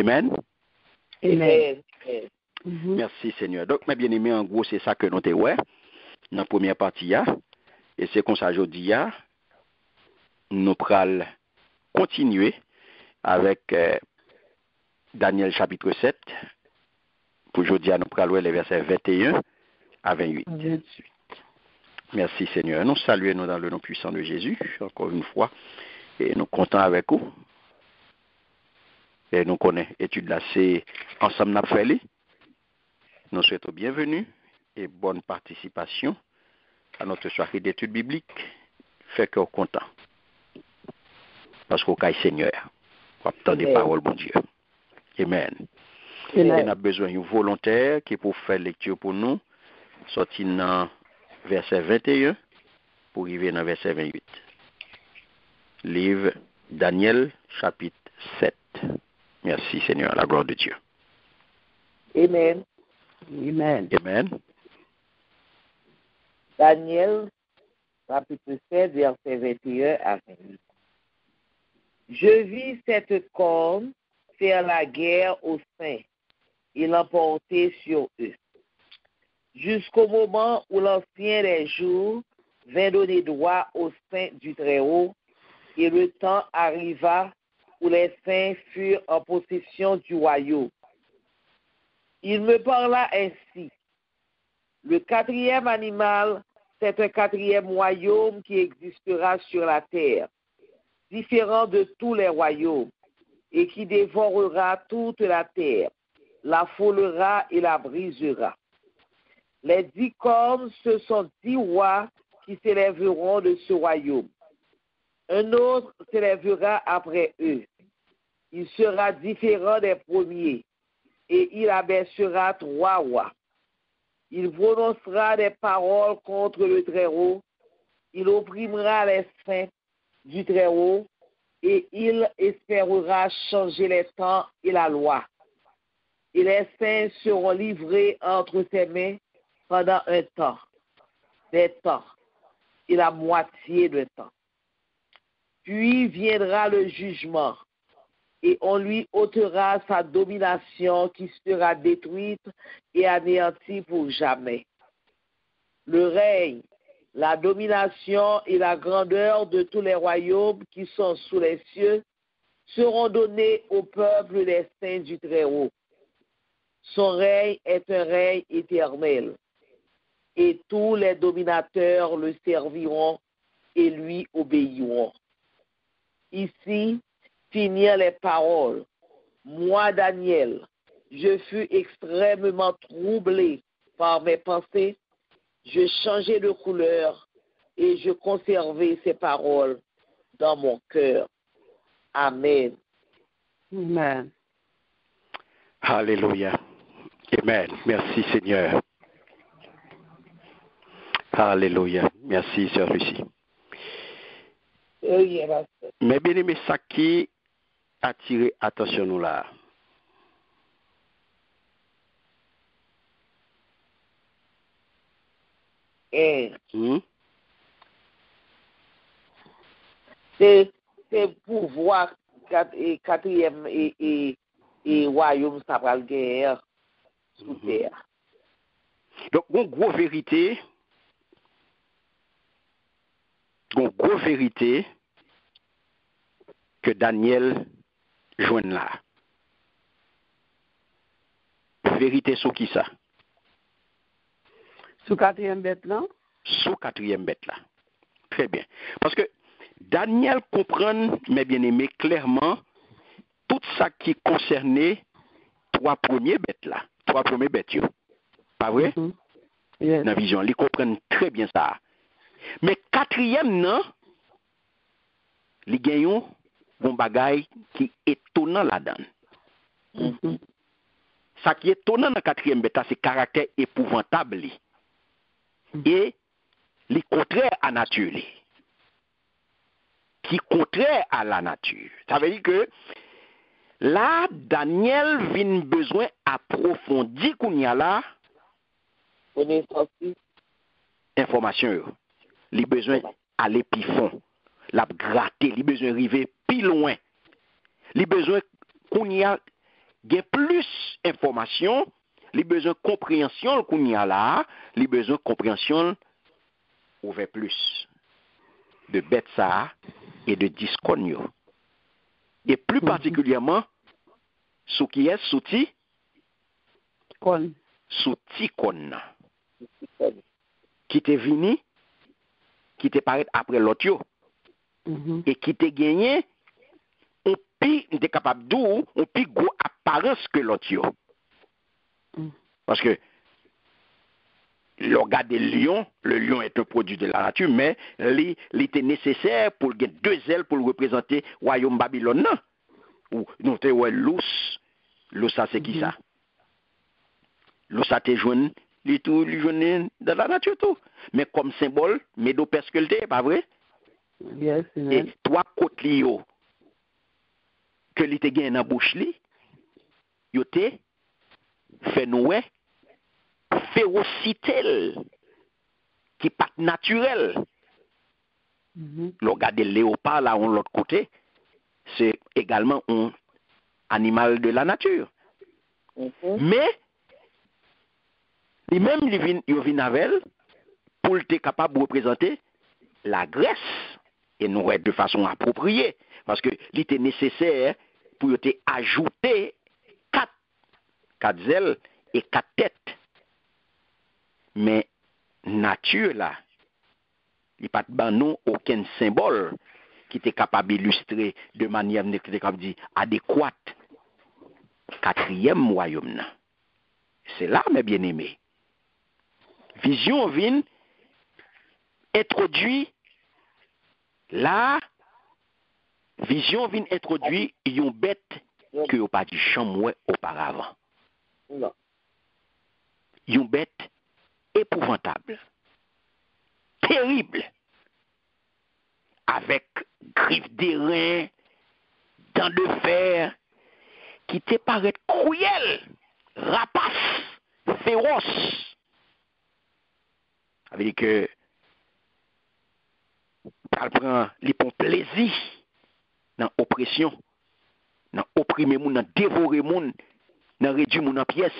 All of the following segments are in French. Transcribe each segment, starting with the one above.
Amen. Amen. Merci Seigneur. Donc, mes bien-aimés, en gros, c'est ça que nous avons ouais, dans la première partie. Et c'est comme ça aujourd'hui, nous allons continuer avec Daniel chapitre 7. Pour aujourd'hui, nous allons lire les versets 21 à 28. Merci Seigneur. Nous saluons dans le nom puissant de Jésus, encore une fois. Et nous comptons avec vous. Et nous connaissons l'étude là, c'est ensemble n'a fait. Nous souhaitons bienvenue et bonne participation à notre soirée d'études bibliques. Fait qu'on est content. Parce qu'on est Seigneur. On attend des paroles, bon Dieu. Amen. Et on a besoin d'un volontaire qui pour faire lecture pour nous, sorti dans verset 21 pour arriver dans verset 28. Livre Daniel, chapitre 7. Merci Seigneur, la gloire de Dieu. Amen. Amen. Amen. Daniel, chapitre 7, verset 21 à 28. Je vis cette corne faire la guerre aux saints et l'emporter sur eux, jusqu'au moment où l'ancien des jours vint donner droit aux saints du Très-Haut, et le temps arriva où les saints furent en possession du royaume. Il me parla ainsi. Le quatrième animal, c'est un quatrième royaume qui existera sur la terre, différent de tous les royaumes, et qui dévorera toute la terre, la foulera et la brisera. Les 10 cornes, ce sont 10 rois qui s'élèveront de ce royaume. Un autre s'élèvera après eux. Il sera différent des premiers, et il abaissera 3 rois. Il prononcera des paroles contre le Très-Haut, il opprimera les saints du Très-Haut, et il espérera changer les temps et la loi. Et les saints seront livrés entre ses mains pendant un temps, des temps, et la moitié de temps. Puis viendra le jugement, et on lui ôtera sa domination qui sera détruite et anéantie pour jamais. Le règne, la domination et la grandeur de tous les royaumes qui sont sous les cieux seront donnés au peuple des saints du Très-Haut. Son règne est un règne éternel, et tous les dominateurs le serviront et lui obéiront. Ici finirent les paroles. Moi, Daniel, je fus extrêmement troublé par mes pensées. Je changeai de couleur et je conservai ces paroles dans mon cœur. Amen. Amen. Alléluia. Amen. Merci Seigneur. Alléluia. Merci Sœur Lucie. Mais bien aimé, ça qui a attiré attention nous là. C'est pouvoir quatrième et royaume ça va le guerre sous terre. Donc, une grosse vérité que Daniel joigne là. Vérité sur qui ça? Sous quatrième bête là? Sous quatrième bête là. Très bien. Parce que Daniel comprend, mes bien-aimés, clairement tout ça qui concernait 3 premiers bêtes là. 3 premiers bêtes. Pas vrai? Yes. Dans la vision, ils comprennent très bien ça. Mais quatrième, non, ils gagnent un bagage qui est étonnant là-dedans. Ça qui est étonnant dans la quatrième bêta, c'est le caractère épouvantable. Et les contraires à la nature. Qui est contraire à la nature. Ça veut dire que là, Daniel vient besoin approfondir qu'on y a là. Information. Il a besoin d'aller plus fond. La gratter. Il a besoin d'arriver plus loin. Il a besoin qu'on y a gen plus information, li besoin compréhension qu'on y a là, li besoin compréhension ouvert plus de bête ça et de discon yo. Et plus particulièrement sous qui est souti Kon. souti kon qui te vini qui te paraît après l'autre yo et qui te gagné on pi t'es capable d'où on pi gros apparence que l'autre yo. Parce que l'organe de lion, le lion est un produit de la nature, mais il était nécessaire pour gagner deux ailes pour représenter le royaume Babylone. Ou nous te ouais l'ous ça c'est qui ça? L'ous ça te joine, li tout li joine dans la nature tout. Mais comme symbole, médopersculté, pas vrai? Yes, Et trois côtes li yo que li te gagne dans bouche li, yo te fait nous férocité qui pas naturel. Le regard de léopard là, on l'autre côté, c'est également un animal de la nature. Mais lui-même il vient avec pour être capable de représenter la Grèce et nous être de façon appropriée parce que il était nécessaire pour te ajouter quatre ailes et quatre têtes. Mais nature là, il n'y a pas de nous aucun symbole qui était capable d'illustrer de manière adéquate quatrième royaume. C'est là, mes bien-aimés. Vision vient introduit là, vision vient introduit une bête que vous pas du chambre auparavant. Une bête épouvantable, terrible, avec griffes d'airain, dents de fer, qui te paraît cruel, rapace, féroce. Ça veut dire que elle prend les bons plaisir dans l'oppression, dans opprimer moun, dans dévorer moun, dans réduire moun en pièces,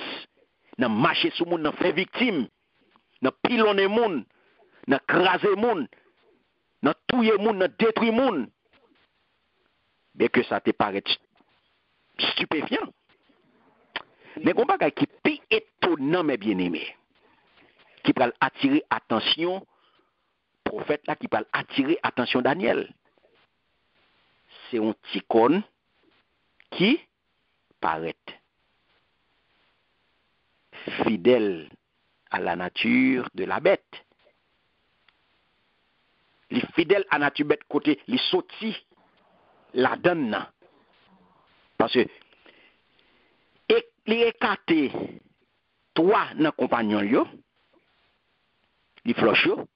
dans marcher sur moun, dans faire victime, dans pilonner moun, dans craser moun, dans touyer moun, dans détruire moun. Mais que ça te paraît stupéfiant. Mais qu'on bagay qui est étonnant, mes bien-aimés, qui peut attirer attention, prophète là, qui peut attirer attention Daniel. C'est un petit con qui paraît fidèle à la nature de la bête. Les fidèles à la nature bête côté, les sortis la donne. Parce que les écartés, trois dans compagnon yo, les floches yo,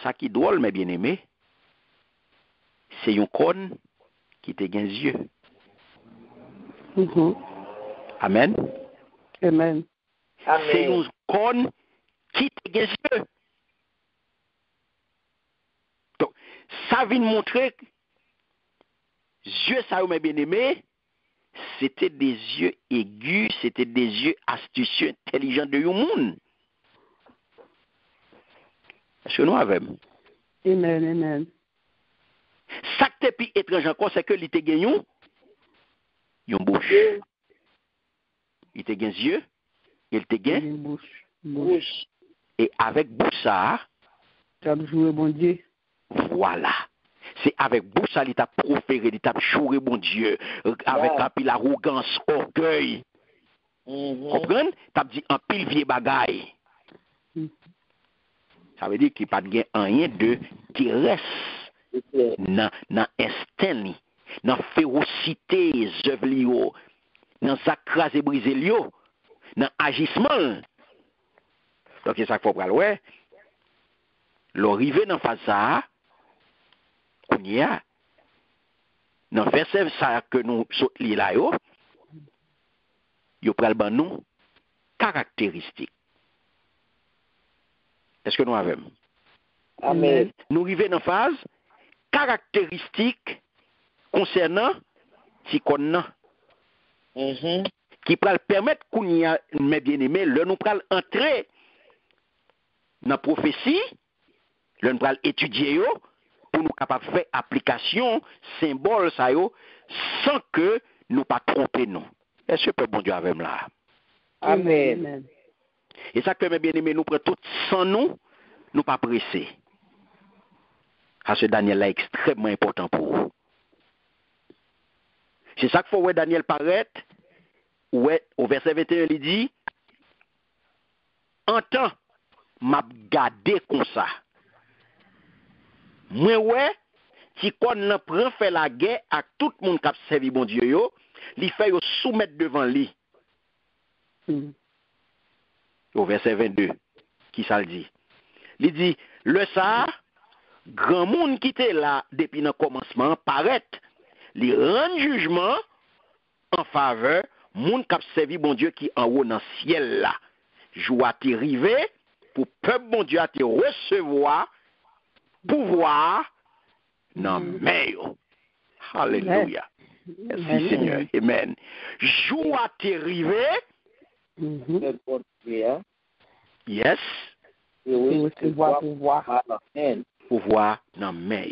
ça qui drôle, mes bien-aimés, c'est un con qui te gagne yeux. Amen. Amen. C'est un con qui te gagne yeux. Donc, ça vient montrer que yeux, ça, mes bien-aimés, c'était des yeux aigus, c'était des yeux astucieux, intelligents de tout le monde. Est-ce que nous avons? Amen, amen. Ça qui est plus étrange encore, c'est que il te gagne une bouche. Il te gagne yeux, il te gagne Une bouche. et avec bouche ça, Tu as joué, bon Dieu. voilà. C'est avec bouche ça, il t'a proféré, il t'a chouré, bon Dieu, avec un pile arrogance, orgueil. Comprenez? T'as dit un pile vieux bagaille. Ça veut dire qu'il n'y a pas rien de terrestre dans l'instinct, dans la férocité des œuvres, dans sa crase et brisé, dans l'agissement. Donc, c'est ça qu'il faut prendre. Ouais. L'arrivée dans la phase ça, qu'on y a, dans le verset ça que nous sommes là, il prend nous caractéristiques. Est-ce que nous avons? Amen. Nous arrivons dans la phase caractéristique concernant ti kon nan. Qui pral permettre qu'on y a mes bien-aimés, le nous pral entrer dans la prophétie, le nous pral étudier yo, pour nous capable faire application, symbole ça yo, sans que nous pas tromper nous. Est-ce que bon Dieu avec là? Amen. Et ça que mes bien-aimés, nous prenons tout sans nous pas presser. Parce que Daniel est extrêmement important pour vous. C'est ça qu'il faut voir Daniel paraître. Ouais, au verset 21, il dit, en temps, m'a gardé comme ça. Moi, ouais, si qu'on ne prend fait la guerre à tout le monde qui a servi bon Dieu, il fait soumettre devant lui. Au verset 22, qui ça le dit? Il dit, le ça, grand monde qui était là depuis le commencement, paraît, il rend jugement en faveur moun k'ap servi bon Dieu qui en haut dans le ciel là. Joie t'y rivé pour peuple bon Dieu à te recevoir pouvoir dans main. Alléluia. Merci Seigneur. Amen. Joie t'y rivé. Yes. Pouvoir dans main.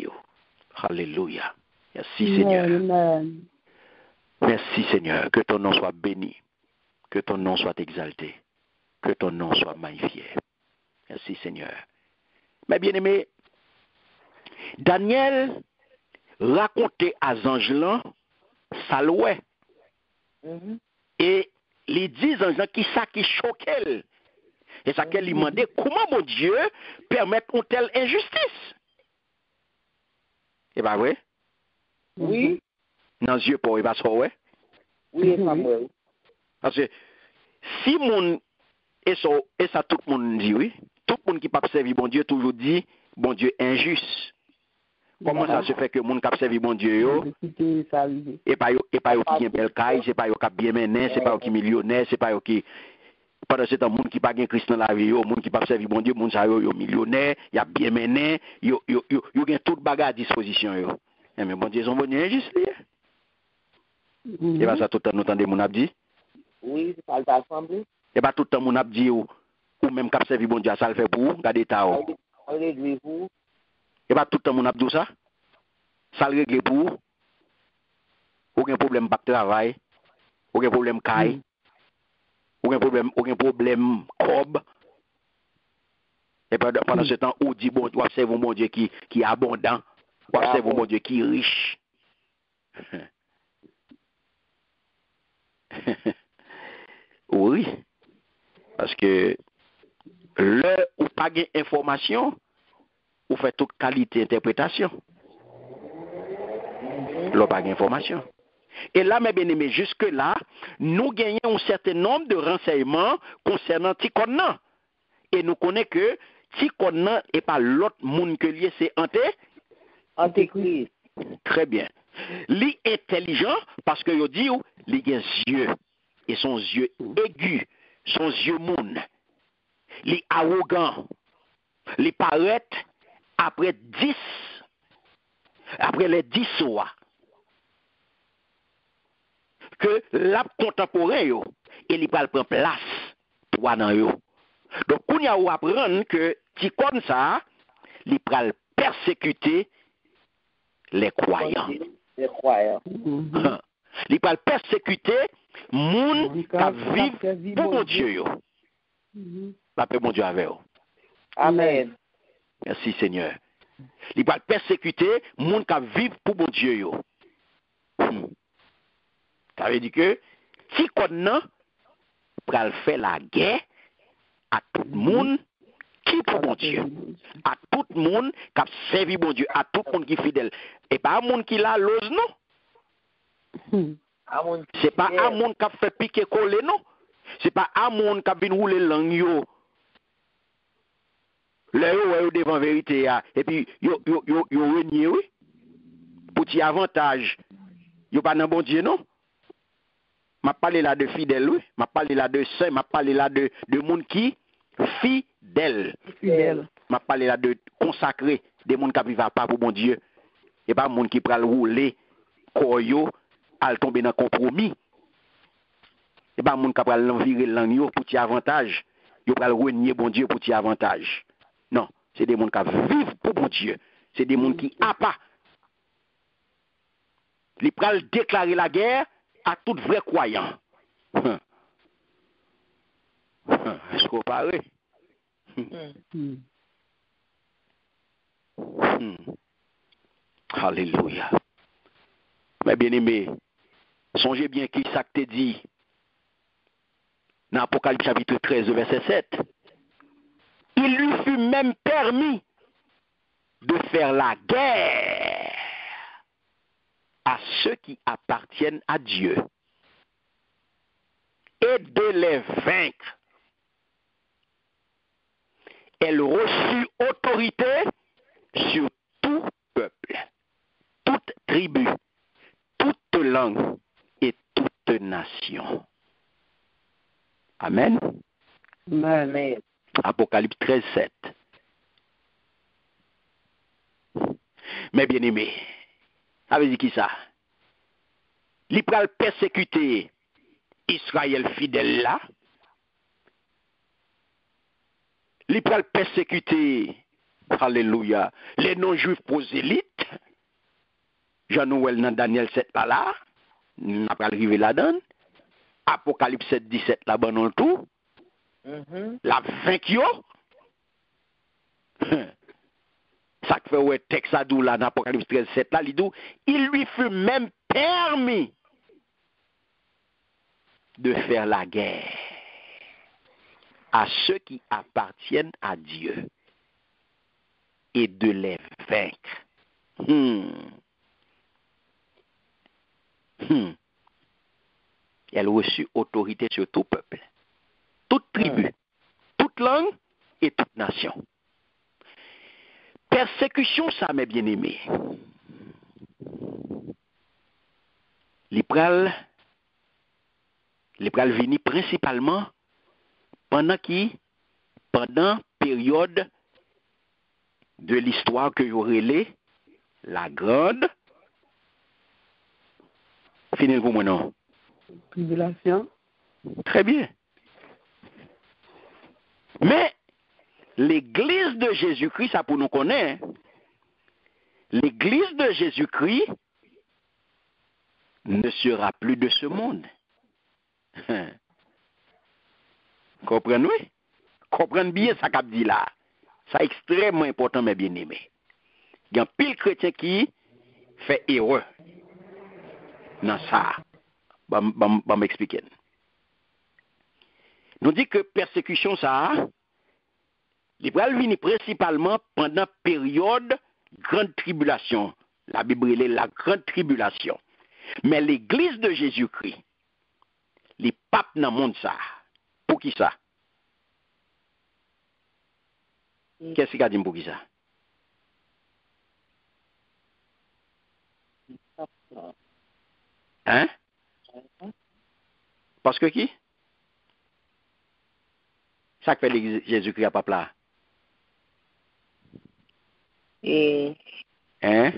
Alléluia. Merci Seigneur. Amen. Merci Seigneur, que ton nom soit béni, que ton nom soit exalté, que ton nom soit magnifié. Merci Seigneur. Mais bien aimé, Daniel racontait à Zangelan ça louait. Et les 10 anges qui ça qui choquait. Et ça qu'elle lui demandait comment mon Dieu permet une telle injustice. Et bien vrai? Oui. Dans les yeux pour y passer, ouais. Oui, Samuel. Parce que si mon et ça tout le monde dit oui, tout le monde qui pas servir bon Dieu toujours dit bon Dieu injuste. Comment ça se fait que monde qui servi bon Dieu yo et pas yo qui gen belle caille, c'est pas yo qui bien mené, c'est pas yo qui millionnaire, c'est pas yo qui pendant ce temps monde qui pas gen Christ dans la vie yo, monde qui pas servi bon Dieu, monde ça yo millionnaire, y a bien mené, yo gen toute bagarre à disposition yo. Mais bon Dieu, son bon Dieu injuste. Et bien ça tout le temps nous entendez mon abdi? Oui, ça t'a semblé. Et bien tout le temps mon abdi ou même cap servi bon Dieu ça le fait pour garder ta ou. Et bien tout le temps mon abdi ça le règle pour aucun problème pas de travail, aucun problème caille, aucun problème cob. Et pendant ce temps où dit bon Dieu observe mon Dieu qui est abondant, observe mon Dieu qui est riche. Oui, parce que le ou pas d'information, ou fait toute qualité d'interprétation. Le pas d'information. Et là, mes bien-aimés, jusque-là, nous gagnons un certain nombre de renseignements concernant Tikon. Et nous connaissons que Tikon n'est pas l'autre monde que lié, c'est Antéchrist. Très bien. Li intelligent parce que yo dit li gen yeux et son yeux aigu, son yeux moun. Li arrogant. Li paraît après les 10 soirs que la contemporain yo et li pral prend place pour dans yo. Donc on y a apprendre que ti comme ça li pral persécuter les croyants. Les croyants. Il va persécuter moun qui vivent pour mon Dieu. La paix mon Dieu avec eux. Amen. Merci Seigneur. Il va persécuter moun qui vivent pour mon Dieu. Ça veut dire que si on va faire la guerre à tout le monde qui pour mon Dieu, à tout le monde qui a servi mon Dieu, à tout le monde qui est fidèle. Et pas à monde qui l'a l'ose, non? C'est pas à monde qui a fait piquer coller, non? C'est pas à monde qui a venu rouler langue, yo. Là, yo devant vérité, et puis yo renié, oui. Pour t'y avantage, yo pas dans bon Dieu, non? M'a parlé là de fidèle, oui. M'a parlé là de saint, m'a parlé là de monde qui fidèle. M'a parlé là de consacré, des monde qui vivent pas pour bon Dieu. Et pas monde qui pral rouler koyo à tomber dans compromis. Et pas moun capable l'envirer l'agneau pour tirer avantage, yo pral renier bon Dieu pour tirer avantage. Non, c'est des monde qui vivent pour bon Dieu. C'est des monde qui a pas. Ils pral déclarer la guerre à tout vrai croyant. Est-ce qu'on parle? Alléluia. Mais bien aimé, songez bien qui ça que te dit dans Apocalypse chapitre 13, verset 7. Il lui fut même permis de faire la guerre à ceux qui appartiennent à Dieu et de les vaincre. Elle reçut autorité sur tout peuple, toute tribu, toute langue et toute nation. Amen. Amen. Apocalypse 13, 7. Mais bien aimé, avez-vous dit qui ça? Il pral persécuter Israël fidèle là. Il pral persécuter, alléluia, les non-juifs prosélytes. Jean-Noël dans Daniel 7 là, n'a pas arrivé là-dedans. Apocalypse 7, 17 là-bas dans le tout. La vainqueur. Ça fait ouais texte à dou là dans Apocalypse 13, 7 là, il lui fut même permis de faire la guerre à ceux qui appartiennent à Dieu et de les vaincre. Elle reçut autorité sur tout peuple, toute tribu, toute langue et toute nation. Persécution, ça, mes bien-aimés. Les pral vini principalement pendant période de l'histoire que j'aurais la grande. Finez pour moi, non? Tribulation. Très bien. Mais l'Église de Jésus-Christ, ça pour nous connaître, l'Église de Jésus-Christ ne sera plus de ce monde. Comprenez? Comprenez bien ça qu'a dit là. C'est extrêmement important, mes bien-aimés. Il y a un pile chrétien qui fait erreur dans ça. Je m'expliquer. Nous dit que persécution ça, il va venir principalement pendant période grande tribulation. La Bible est la grande tribulation. Mais l'Église de Jésus-Christ, les papes dans le monde ça. Pour qui ça? Qu'est-ce qu'il a dit pour qui ça? Hein? Parce que qui? Ça que fait Jésus-Christ à pape là? Hein?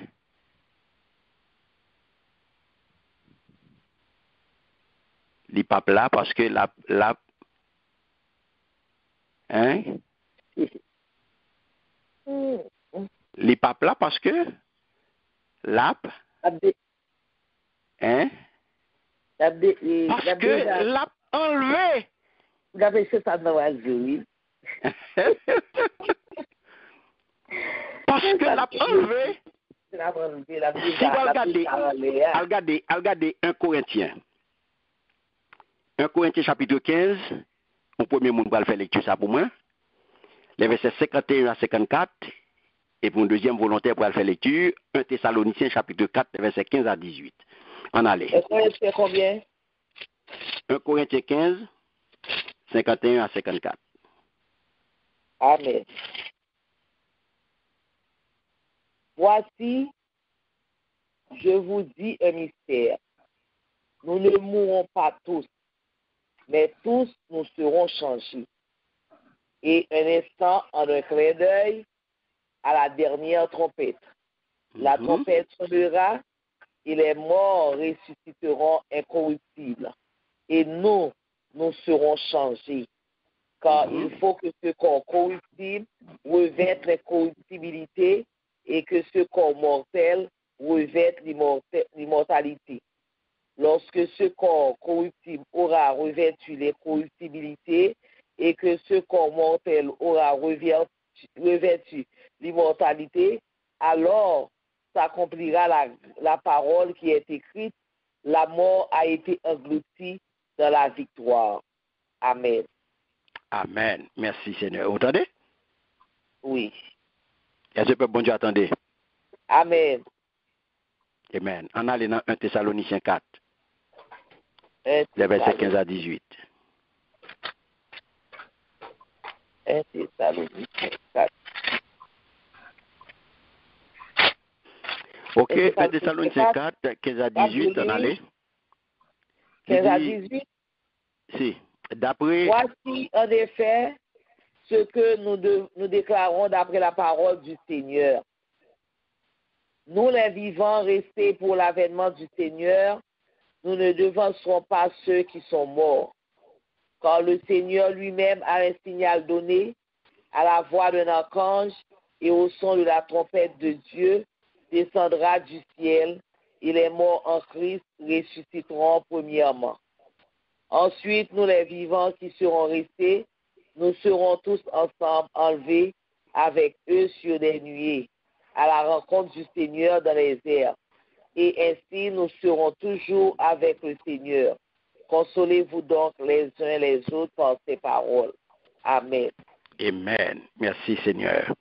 Les papes là parce que la hein? Les papes là parce que l'ap hein? Parce que l'ap enlevé. Vous avez fait ça dans la vie. Parce que l'ap enlevé. Si vous regardez 1 Corinthiens. 1 Corinthiens chapitre 15, au premier monde va faire lecture ça pour moi. Les versets 51 à 54. Et pour une deuxième volontaire pour faire lecture, 1 Thessaloniciens chapitre 4, versets 15 à 18. En allez. 1 Corinthiens combien? 1 Corinthiens 15, 51 à 54. Amen. Voici, je vous dis un mystère. Nous ne mourrons pas tous, mais tous nous serons changés. Et un instant, en un clin d'œil, à la dernière trompette. La trompette sonnera et les morts ressusciteront incorruptibles. Et nous serons changés. Car il faut que ce corps corruptible revête l'incorruptibilité et que ce corps mortel revête l'immortalité. Lorsque ce corps corruptible aura revêtu l'incorruptibilité et que ce corps mortel aura revêtu l'immortalité, alors s'accomplira la parole qui est écrite, la mort a été engloutie dans la victoire. Amen. Amen. Merci Seigneur. Vous entendez? Oui. Est-ce que bon Dieu attendez? Amen. Amen. On allait dans 1 Thessaloniciens 4. 1 Les versets 15 à 18. 1 Thessaloniciens 4. Ok, 1 Thessaloniciens 4, 15 à 18, on allait. 15 à 18. Si. D'après. Voici en effet ce que nous déclarons d'après la parole du Seigneur. Nous, les vivants, restés pour l'avènement du Seigneur, nous ne devancerons pas ceux qui sont morts. Car le Seigneur lui-même a un signal donné à la voix d'un archange et au son de la trompette de Dieu descendra du ciel et les morts en Christ ressusciteront premièrement. Ensuite, nous les vivants qui serons restés, nous serons tous ensemble enlevés avec eux sur des nuées, à la rencontre du Seigneur dans les airs. Et ainsi, nous serons toujours avec le Seigneur. Consolez-vous donc les uns les autres par ces paroles. Amen. Amen. Merci Seigneur.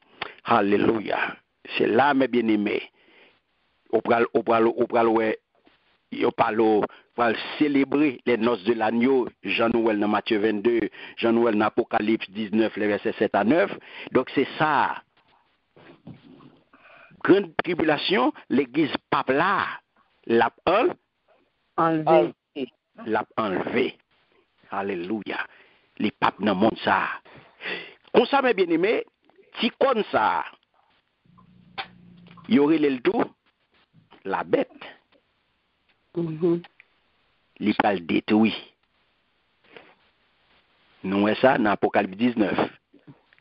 Alléluia. C'est là, mes bien-aimés. On va célébrer les noces de l'agneau, Jean-Noël dans Matthieu 22, Jean-Noël dans Apocalypse 19, les versets 7 à 9. Donc c'est ça. Grande tribulation, l'église pape là, l'a enlevé. Alléluia. Les papes dans le monde ça. Comme ça, mes bien-aimés, si comme ça, il y aurait le tout, la bête. Il va le détruire. Nous voyons ça dans Apocalypse 19,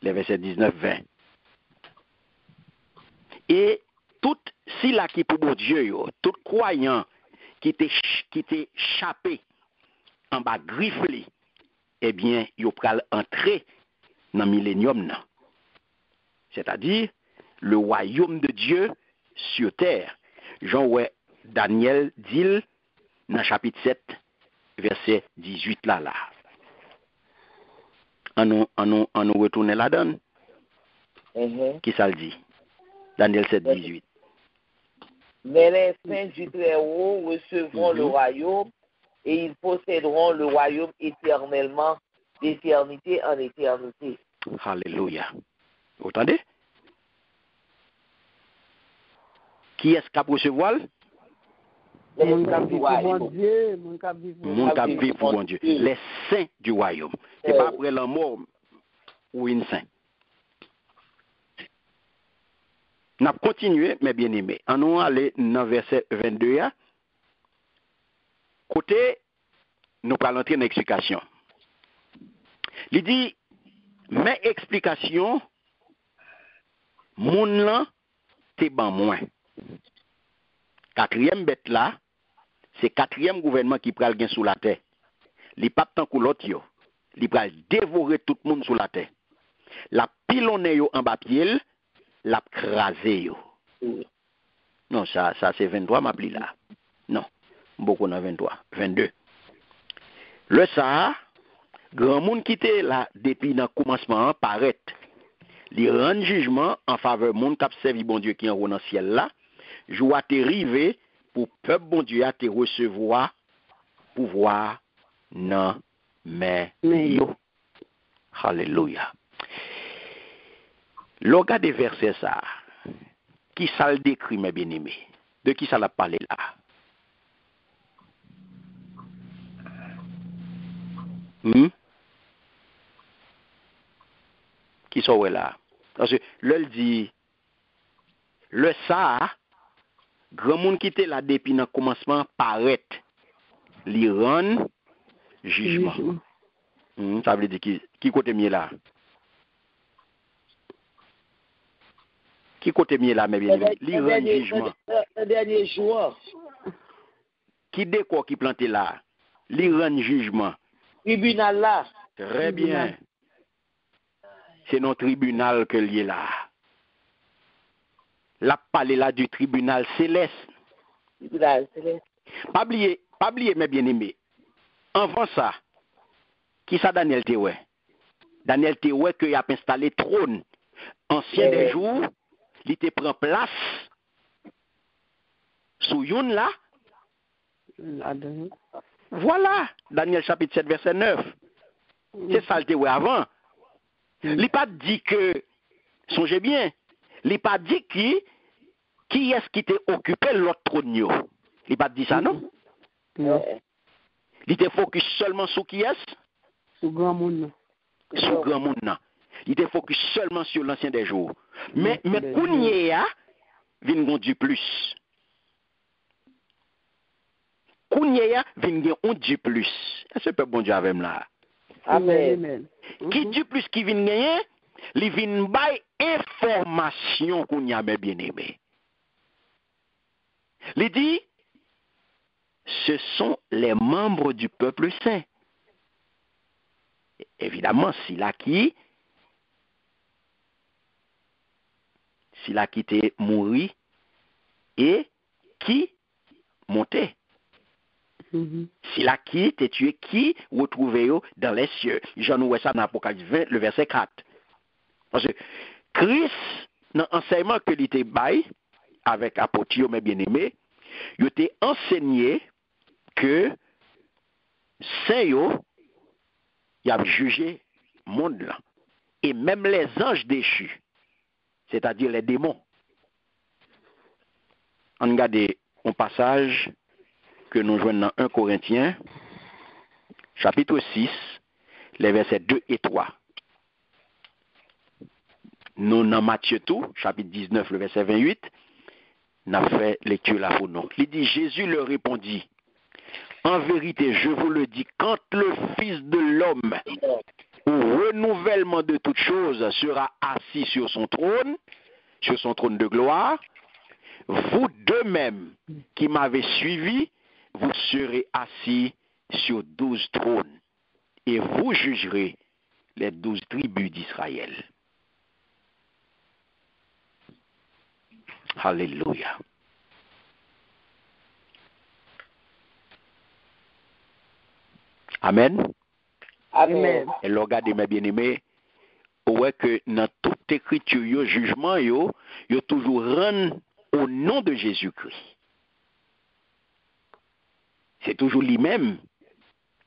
les versets 19-20. Et tout, si là qui pour bon Dieu, tout croyant qui était chapé en bas grifflé, eh bien, il va entrer dans le millénium. C'est-à-dire le royaume de Dieu sur terre. Jean ouais Daniel dit dans chapitre 7, verset 18 là. On nous retourne la donne. Qui ça le dit? Daniel 7, 18. Mais les saints du Très-Haut recevront le royaume et ils posséderont le royaume éternellement, d'éternité en éternité. Alléluia. Vous entendez? Qui est-ce qui a recevoir? Mon cap vivre pour bon Dieu. Mon cap vivre pour bon Dieu. Les saints du royaume. C'est pas après la mort ou une saint. On a continué, mes bien-aimés. On va aller dans verset 22. Côté, nous allons entrer dans l'explication. Il dit, mes explications, mon lan, t'es ban moins. Quatrième bête là, c'est quatrième gouvernement qui pral gen sous la terre. Li pas tant que l'autre yo. Li pral dévorer tout le monde sous la terre. La pilonne yo en bas pied, la crasé yo. Non, ça c'est 23 m'a pli là. Non, beaucoup dans 23, 22. Le ça, grand monde qui était là depuis dans commencement paraît. Li rend jugement en faveur monde qui a servi bon Dieu qui en haut dans ciel là. Joua te rive pour peuple bon Dieu à te recevoir pouvoir nan mais yo. Alléluia. L'orga des versets ça, qui ça le décrit mes bien-aimés? De qui ça l'a parlé là? Qui sont là? Parce que le dit, le ça, Grand monde qui était là depuis le commencement paraît, li rend jugement. Ça veut dire qui côté mieux là? Qui côté mieux là, mes bien-aimés? Li rend jugement. Le dernier jour. Qui décore qui planté là? Li rend jugement. Tribunal là. Très bien. C'est notre tribunal que lié là. La parler là du tribunal céleste. Tribunal céleste. Pas oublier, mes bien-aimés. Avant ça, qui ça Daniel Théoué? Daniel Théoué qu'il a installé trône. Ancien des jours, il te prend place sous yon là. Voilà, Daniel chapitre 7, verset 9. C'est ça le Théoué avant. Il n'a pas dit que, songez bien, il n'a pas dit qui est-ce qui t'a occupé l'autre trône. Il n'a pas dit ça, non? Non. Il était focus seulement sur qui est-ce? Sur grand monde. Sur grand monde. Il était focus seulement sur l'ancien des jours. Mais Kounyea vient du plus. Kounyea vient du plus. Est-ce que bon Dieu avec là? Amen. Qui du plus qui vient gagner? Il vient bailler information Kounyea bien aimé. Il dit ce sont les membres du peuple saint. Évidemment, s'il a quitté mourir et qui montait. S'il a quitté tué qui retrouvait dans les cieux. J'en vois ça dans l'Apocalypse 20, le verset 4. Parce que Christ, dans l'enseignement que il était bail avec apôtre, mes bien-aimés, il était enseigné que Saint yo, il a jugé le monde là. Et même les anges déchus, c'est-à-dire les démons. On regarde un passage que nous joignons dans 1 Corinthiens, chapitre 6, les versets 2 et 3. Nous, dans Matthieu tout, chapitre 19, le verset 28, nous avons fait lecture là pour nous. Il dit, Jésus leur répondit, en vérité, je vous le dis, quand le Fils de l'homme, au renouvellement de toutes choses, sera assis sur son trône de gloire, vous deux mêmes qui m'avez suivi, vous serez assis sur 12 trônes, et vous jugerez les 12 tribus d'Israël. Alléluia. Amen. Amen. Et le regardez, mes bien-aimés, ouais que dans toute écriture, jugement, yo toujours rend au nom de Jésus-Christ. C'est toujours lui-même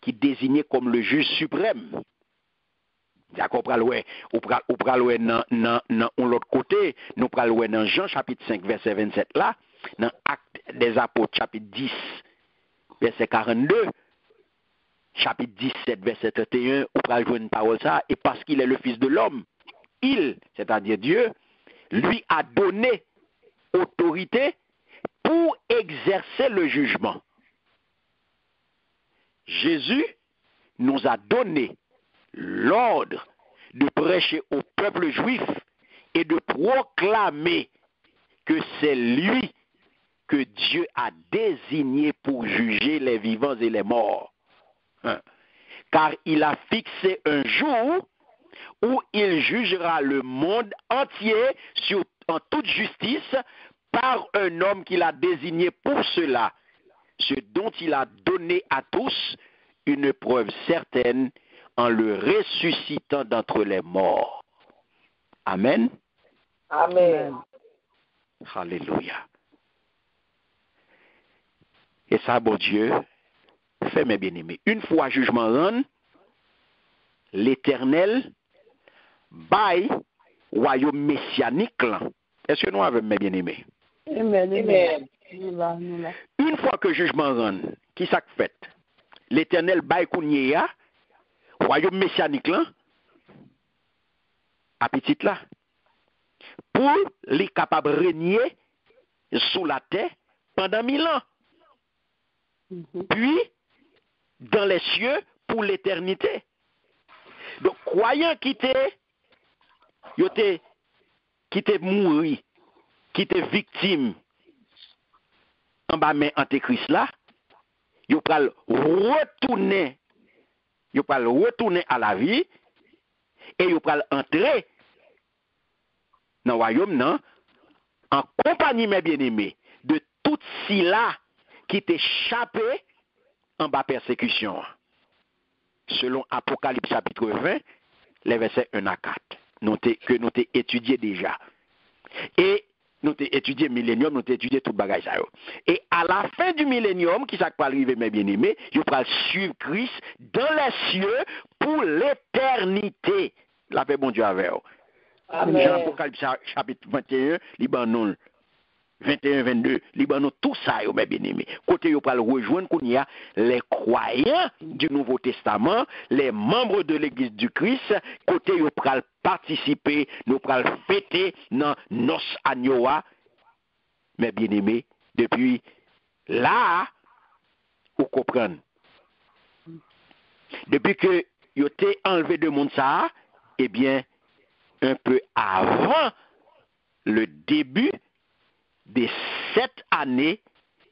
qui est désigné comme le juge suprême. D'accord, ou pral dans l'autre côté, nous pral dans Jean chapitre 5 verset 27 là, dans Actes des Apôtres chapitre 10 verset 42, chapitre 17 verset 31, ou pral jouer une parole ça, et parce qu'il est le Fils de l'homme, il, c'est-à-dire Dieu, lui a donné autorité pour exercer le jugement. Jésus nous a donné l'ordre de prêcher au peuple juif et de proclamer que c'est lui que Dieu a désigné pour juger les vivants et les morts. Car il a fixé un jour où il jugera le monde entier en toute justice par un homme qu'il a désigné pour cela, ce dont il a donné à tous une preuve certaine en le ressuscitant d'entre les morts. Amen. Amen. Alléluia. Et ça, bon Dieu, fait mes bien-aimés. Une fois jugement rendu, l'Éternel bail royaume messianique là. Est-ce que nous avons mes bien-aimés? Amen. Amen. Une fois que jugement rendu, qui ça fait? L'Éternel bail Kounyea, royaume messianique là, à petit là, pour les capables de régner sous la terre pendant 1000 ans. Puis, dans les cieux pour l'éternité. Donc, croyant qui était mouru, qui était victime en bas mais antéchrist là, il va retourner à la vie et il va entrer dans le royaume non, en compagnie mes bien-aimés de tout ceux-là qui t'échappé en bas persécution. Selon Apocalypse chapitre 20, les versets 1 à 4, que nous t'ai étudié déjà. Et nous t'ai étudié millénium, nous t'ai étudié tout bagage ça. Et à la fin du millénium, qui ça va arriver mes bien-aimés, je vais suivre Christ dans les cieux pour l'éternité. La paix bon Dieu avec vous. Jean Apocalypse chapitre 21, Libanon 21-22, Libanon, tout ça, mes bien-aimés. Côté, vous pouvez rejoindre qu'on y a les croyants du Nouveau Testament, les membres de l'Église du Christ, côté, vous pouvez participer, nous pouvons fêter dans nos agnoa, mes bien-aimés, depuis là, vous comprenez. Depuis que vous avez enlevé de monde ça, eh bien, un peu avant le début des 7 années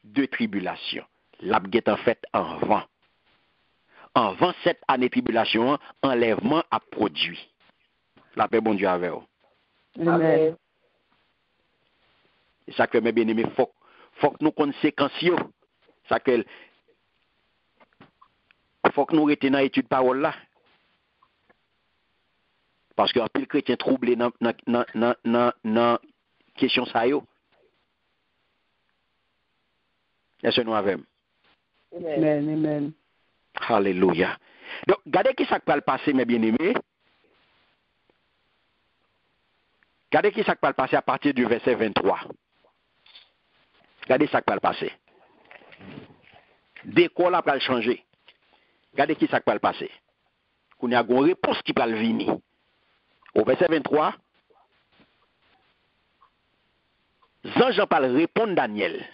de tribulation. L'abguet en fait en vent. En vent 7 années de tribulation, enlèvement a produit. La paix bon Dieu avec vous. Amen. Et ça que mes bien-aimés, faut que nous conséquencions. Ça que faut que nous retenions l'étude parole là. Parce qu'un pile chrétien troublé dans question ça yo. Est-ce que nous avons? Amen, amen. Alléluia. Donc, regardez qui ça peut le passer, mes bien-aimés. Regardez qui ça peut le passer à partir du verset 23. Regardez ça peut le passer. Dès qu'on a pas le changer. Regardez qui ça peut le passer. Qu'on y a une réponse qui peut le venir. Au verset 23, Jean parle répondre Daniel.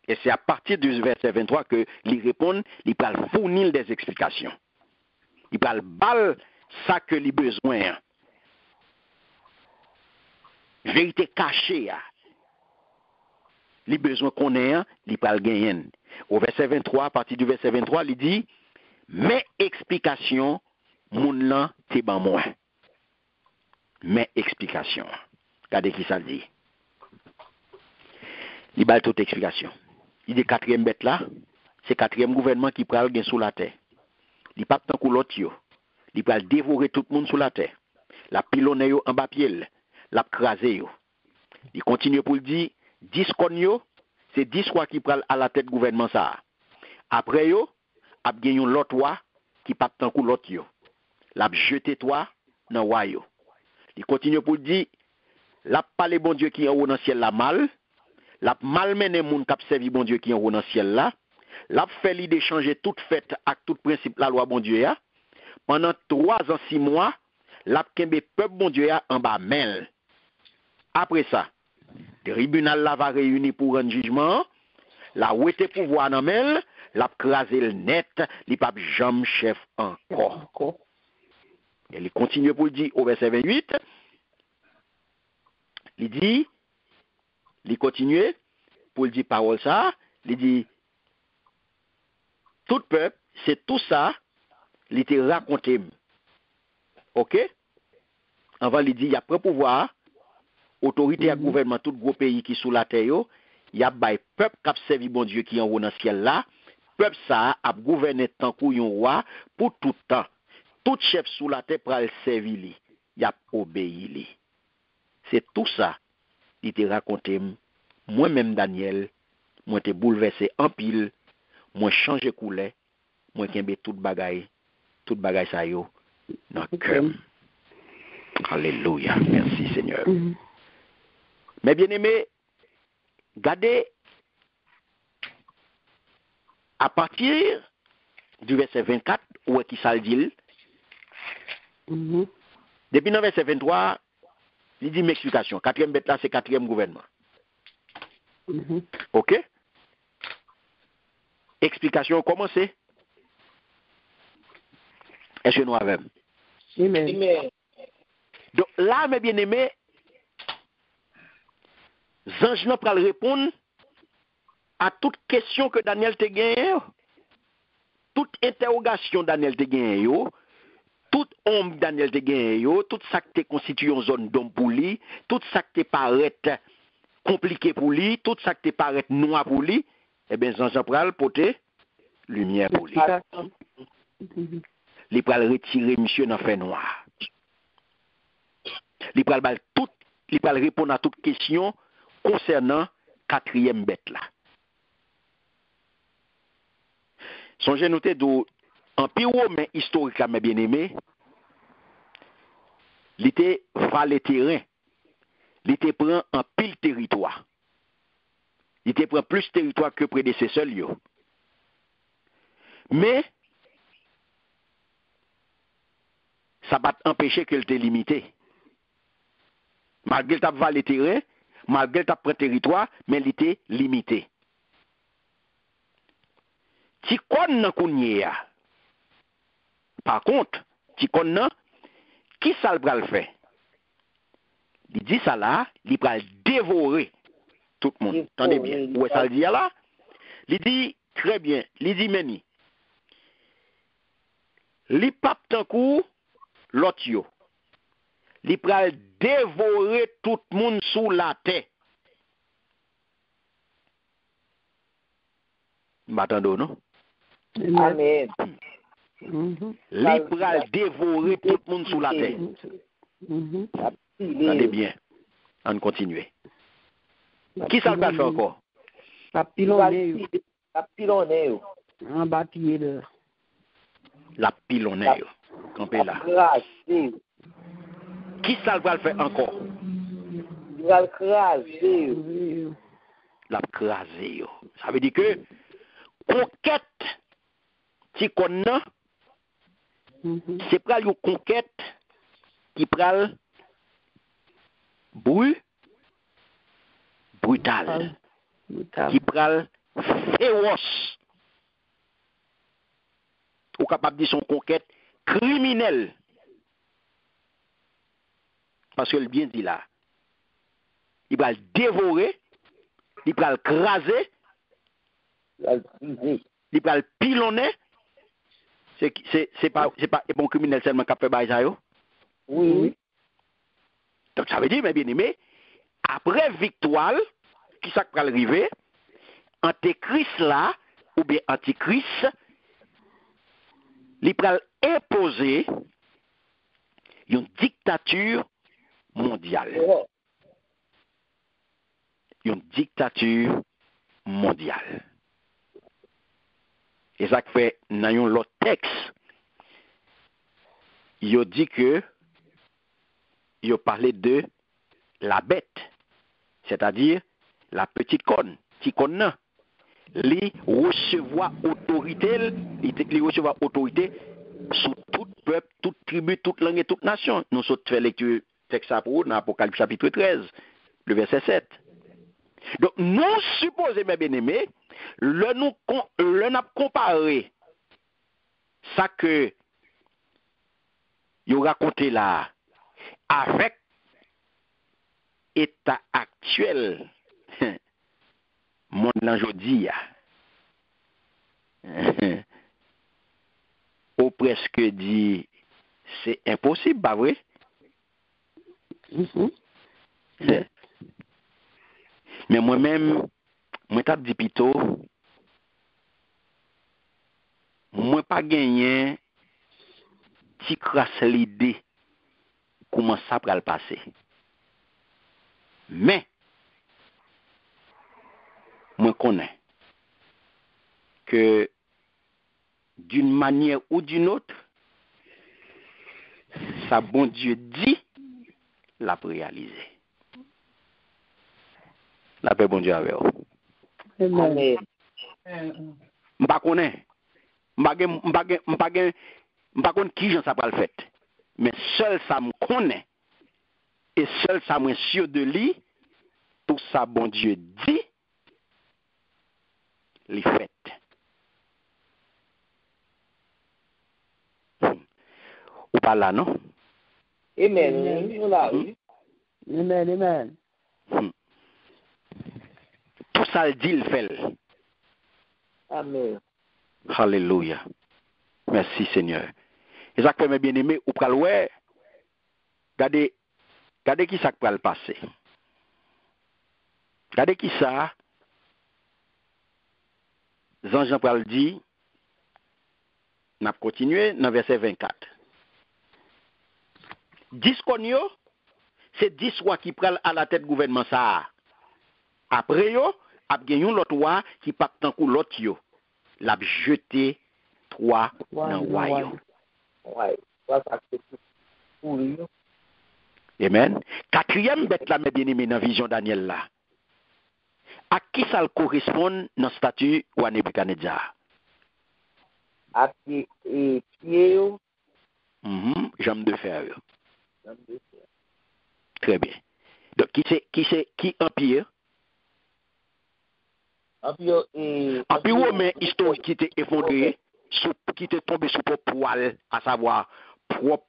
Et c'est à partir du verset 23 que il répond, il peut fournir des explications. Il peut balle ça que il besoin. Vérité cachée. Les besoins qu'on a, il peut gagner. Au verset 23, à partir du verset 23, il dit, mes explications, moun lan te ban moi. Mes explications. Regardez qui ça dit. Il balle toute explication. Il dit quatrième bête là, c'est quatrième gouvernement qui pral gen sous la terre. Il pas tant que l'autre yo. Il pral dévorer tout le monde sous la terre. La pilonne yo en bas pied, la craser yo. Il continue pour le dire 10 kon yo, c'est 10 rois qui pral à la tête gouvernement ça. Après yo, a gen l'autre roi qui pas tant que l'autre yo. L'a jeté toi dans roi yo. Il continue pour le dire l'a parler bon Dieu qui en haut dans ciel la mal. La malmené moun k'ap servi bon Dieu qui en haut dans ciel là, l'a fait l'idée changer toute fête avec tout principe la loi bon Dieu ya. Pendant 3 ans 6 mois, l'a kembe peuple bon Dieu ya en bas mel. Après ça, le tribunal la va réunir pour un jugement, la ouete pouvoir nan mel, l'a crasé le net, li pa jam chef encore. Et il continue pour le dire au verset 28, il dit il continue pour le dire parole ça, il dit tout peuple, c'est tout ça, il était raconté. OK? Avant il dit il y a prend pouvoir, autorité à gouvernement tout gros pays qui sous la terre yo, il y a bay peuple qui a servi bon Dieu qui en haut dans ciel là, peuple ça a gouverné tant kou yon roi pour tout temps. Tout chef sous la terre pral servi li, il a obéi li. C'est tout ça. Il te raconté moi-même Daniel, moi te bouleversé en pile, moi changé couleur, moi kembe tout bagay ça yo dans cœur. Alléluia. Merci Seigneur. Mais bien-aimés, gardez à partir du verset 24 où est qui ça le dit. Depuis le verset 23, il dit m'explication. Quatrième bête là, c'est quatrième gouvernement. OK? explication commencer. Est-ce que nous avons? Amen. Donc là, mes bien-aimés, Zange n'a pas répondre à toute question que Daniel te gagne, toute interrogation Daniel te gagne, toute ombre Daniel te gagne, tout ça qui te constitue une zone d'homme pour lui, tout ça qui te paraît compliqué pour lui, tout ça qui te paraît noir pour lui, eh bien, Zange pral porter lumière pour lui. Il pral retirer monsieur dans fait noir. Il pral répondre à toute question concernant quatrième bête là. Songez noter en pire mais historique là, mes bien-aimés, il était valet terrain, il était prend en pile territoire. Il était prend plus territoire que prédécesseur yo. Mais ça va empêcher qu'il te limité. Malgré qu'il valet terrain, malgré qu'il prend territoire, mais il était limité. Ti kon nan kounye ya. Par contre, ti kon nan, qui ça le pral fait? Il dit ça là, il pral dévorer tout le monde. Attendez bien. Où est ça le dit là? Il dit très bien, il dit meni. Li pap tan kou l'autre yo. Li pral dévorer tout le monde sous la terre. M'attendons, non? Amen. Li pral dévorer tout le monde sous la terre. Attendez bien. On continue. Qui ça va faire encore? La pilonne. En bâti là. La pilonne. Campé là. Qui ça va faire encore? La craser. La craser. Ça veut dire que conquête si qu'on a c'est pas une conquête qui pral brutal qui pral féroce ou capable de dire son conquête criminelle parce que le bien dit là il va le dévorer il va le craser il va le pilonner. C'est pas un bon criminel seulement qui a fait bail ça yo. Oui. Donc ça veut dire, mes bien-aimés, après victoire, qui ça va arriver, antéchrist là, ou bien antichrist, il va imposer une dictature mondiale. Une dictature mondiale. Et ça fait dans l'autre texte, il dit que il parlait de la bête, c'est-à-dire la petite conne, petit conne, il recevoir autorité, il recevoir autorité sur tout peuple, toute tribu, toute langue et toute nation. Nous sommes fait lecture texte pour dans Apocalypse chapitre 13, le verset 7. Donc nous supposons, mes bien-aimés, nous comparé ça que vous racontez là avec l'état actuel monde aujourd'hui ou presque dit c'est impossible, pas vrai? Mais moi-même, moi t'ai dit plutôt, moi pas gagné ti crasse l'idée comment ça va le passer. Mais moi connais que d'une manière ou d'une autre, ça bon Dieu dit, l'a réalisé. La paix bon Dieu avec vous. Amen. M'pa connais. M'pa connais qui j'en ça va le fait. Mais seul ça me connaît et seul ça me sûr de lui, tout ça bon Dieu dit, les fait. Ou pas là, non? Amen. Nous là, oui. Amen, amen. Tout ça, le dit, il fait. Amen. Alléluia. Merci, Seigneur. Et ça fait mes bien-aimés, ou pral ouais, regardez qui ça pral passer. Regardez qui ça, Jean pral dit, n'a continué dans verset 24. 10 konyo, c'est 10 rois qui pral à la tête gouvernement ça. Après yo, ap gen yon l'autre roi qui pas tant kou l'autre yo. L'a jeté 3 dans roi yo. Ouais. Ça c'est pour lui. Amen. Quatrième bête là, mes bien-aimés, dans la vision Daniel là. À qui ça correspond dans le statut ou à Nebuchadnezzar? À pied et pied. Jambe de fer. Très bien. Donc, qui empire? Empire romain historique qui était effondré, qui était tombé sous le poil, à savoir pour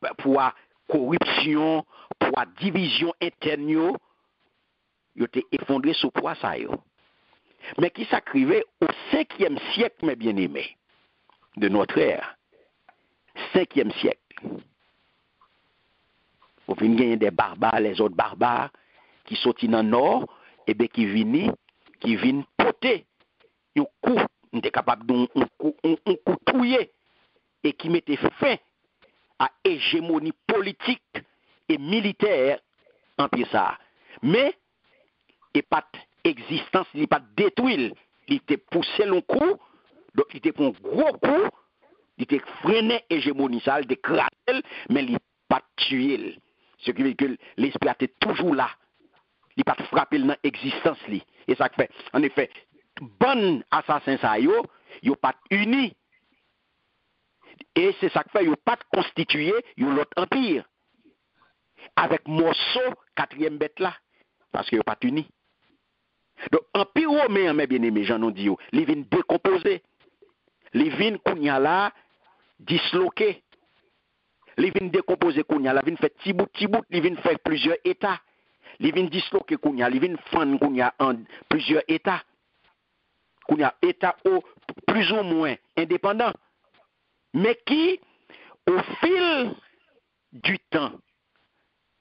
corruption, pour division interne, il était effondré sous poids ça. Mais qui s'acrivait au 5e siècle, mes bien-aimés, de notre ère. 5e siècle. Vous venez gagner des barbares, les autres barbares, qui sont dans le nord, et bien qui viennent porter un coup, on est capable d'un coup touillé, et qui mettait fin à l'hégémonie politique et militaire en pire ça. Mais, et pas existence, il n'est pas détruit, il était poussé le coup, donc il était pour un gros coup, il était freiné l'hégémonie, ça, il était crasé, mais il n'est pas tué. Ce qui veut dire que l'esprit était toujours là. Il n'a pas frappé dans l'existence. Et ça fait, en effet, bon assassin ça, ils n'ont pas unis. Et c'est ça qui fait, ils n'ont pas constitué l'autre empire. Avec morceau, 4e bête là. Parce qu'ils n'ont pas unis. Donc, empire romain, mes bien-aimés, j'en ai dit, ils viennent décomposer. Ils viennent, kounya là, disloquer. Ils viennent décomposer kounya là, ils viennent faire petit bout, ils viennent faire plusieurs états. Ils viennent disloquer kounya, ils viennent fendre kounya en plusieurs états. Kounya état plus ou moins indépendant. Mais qui, au fil du temps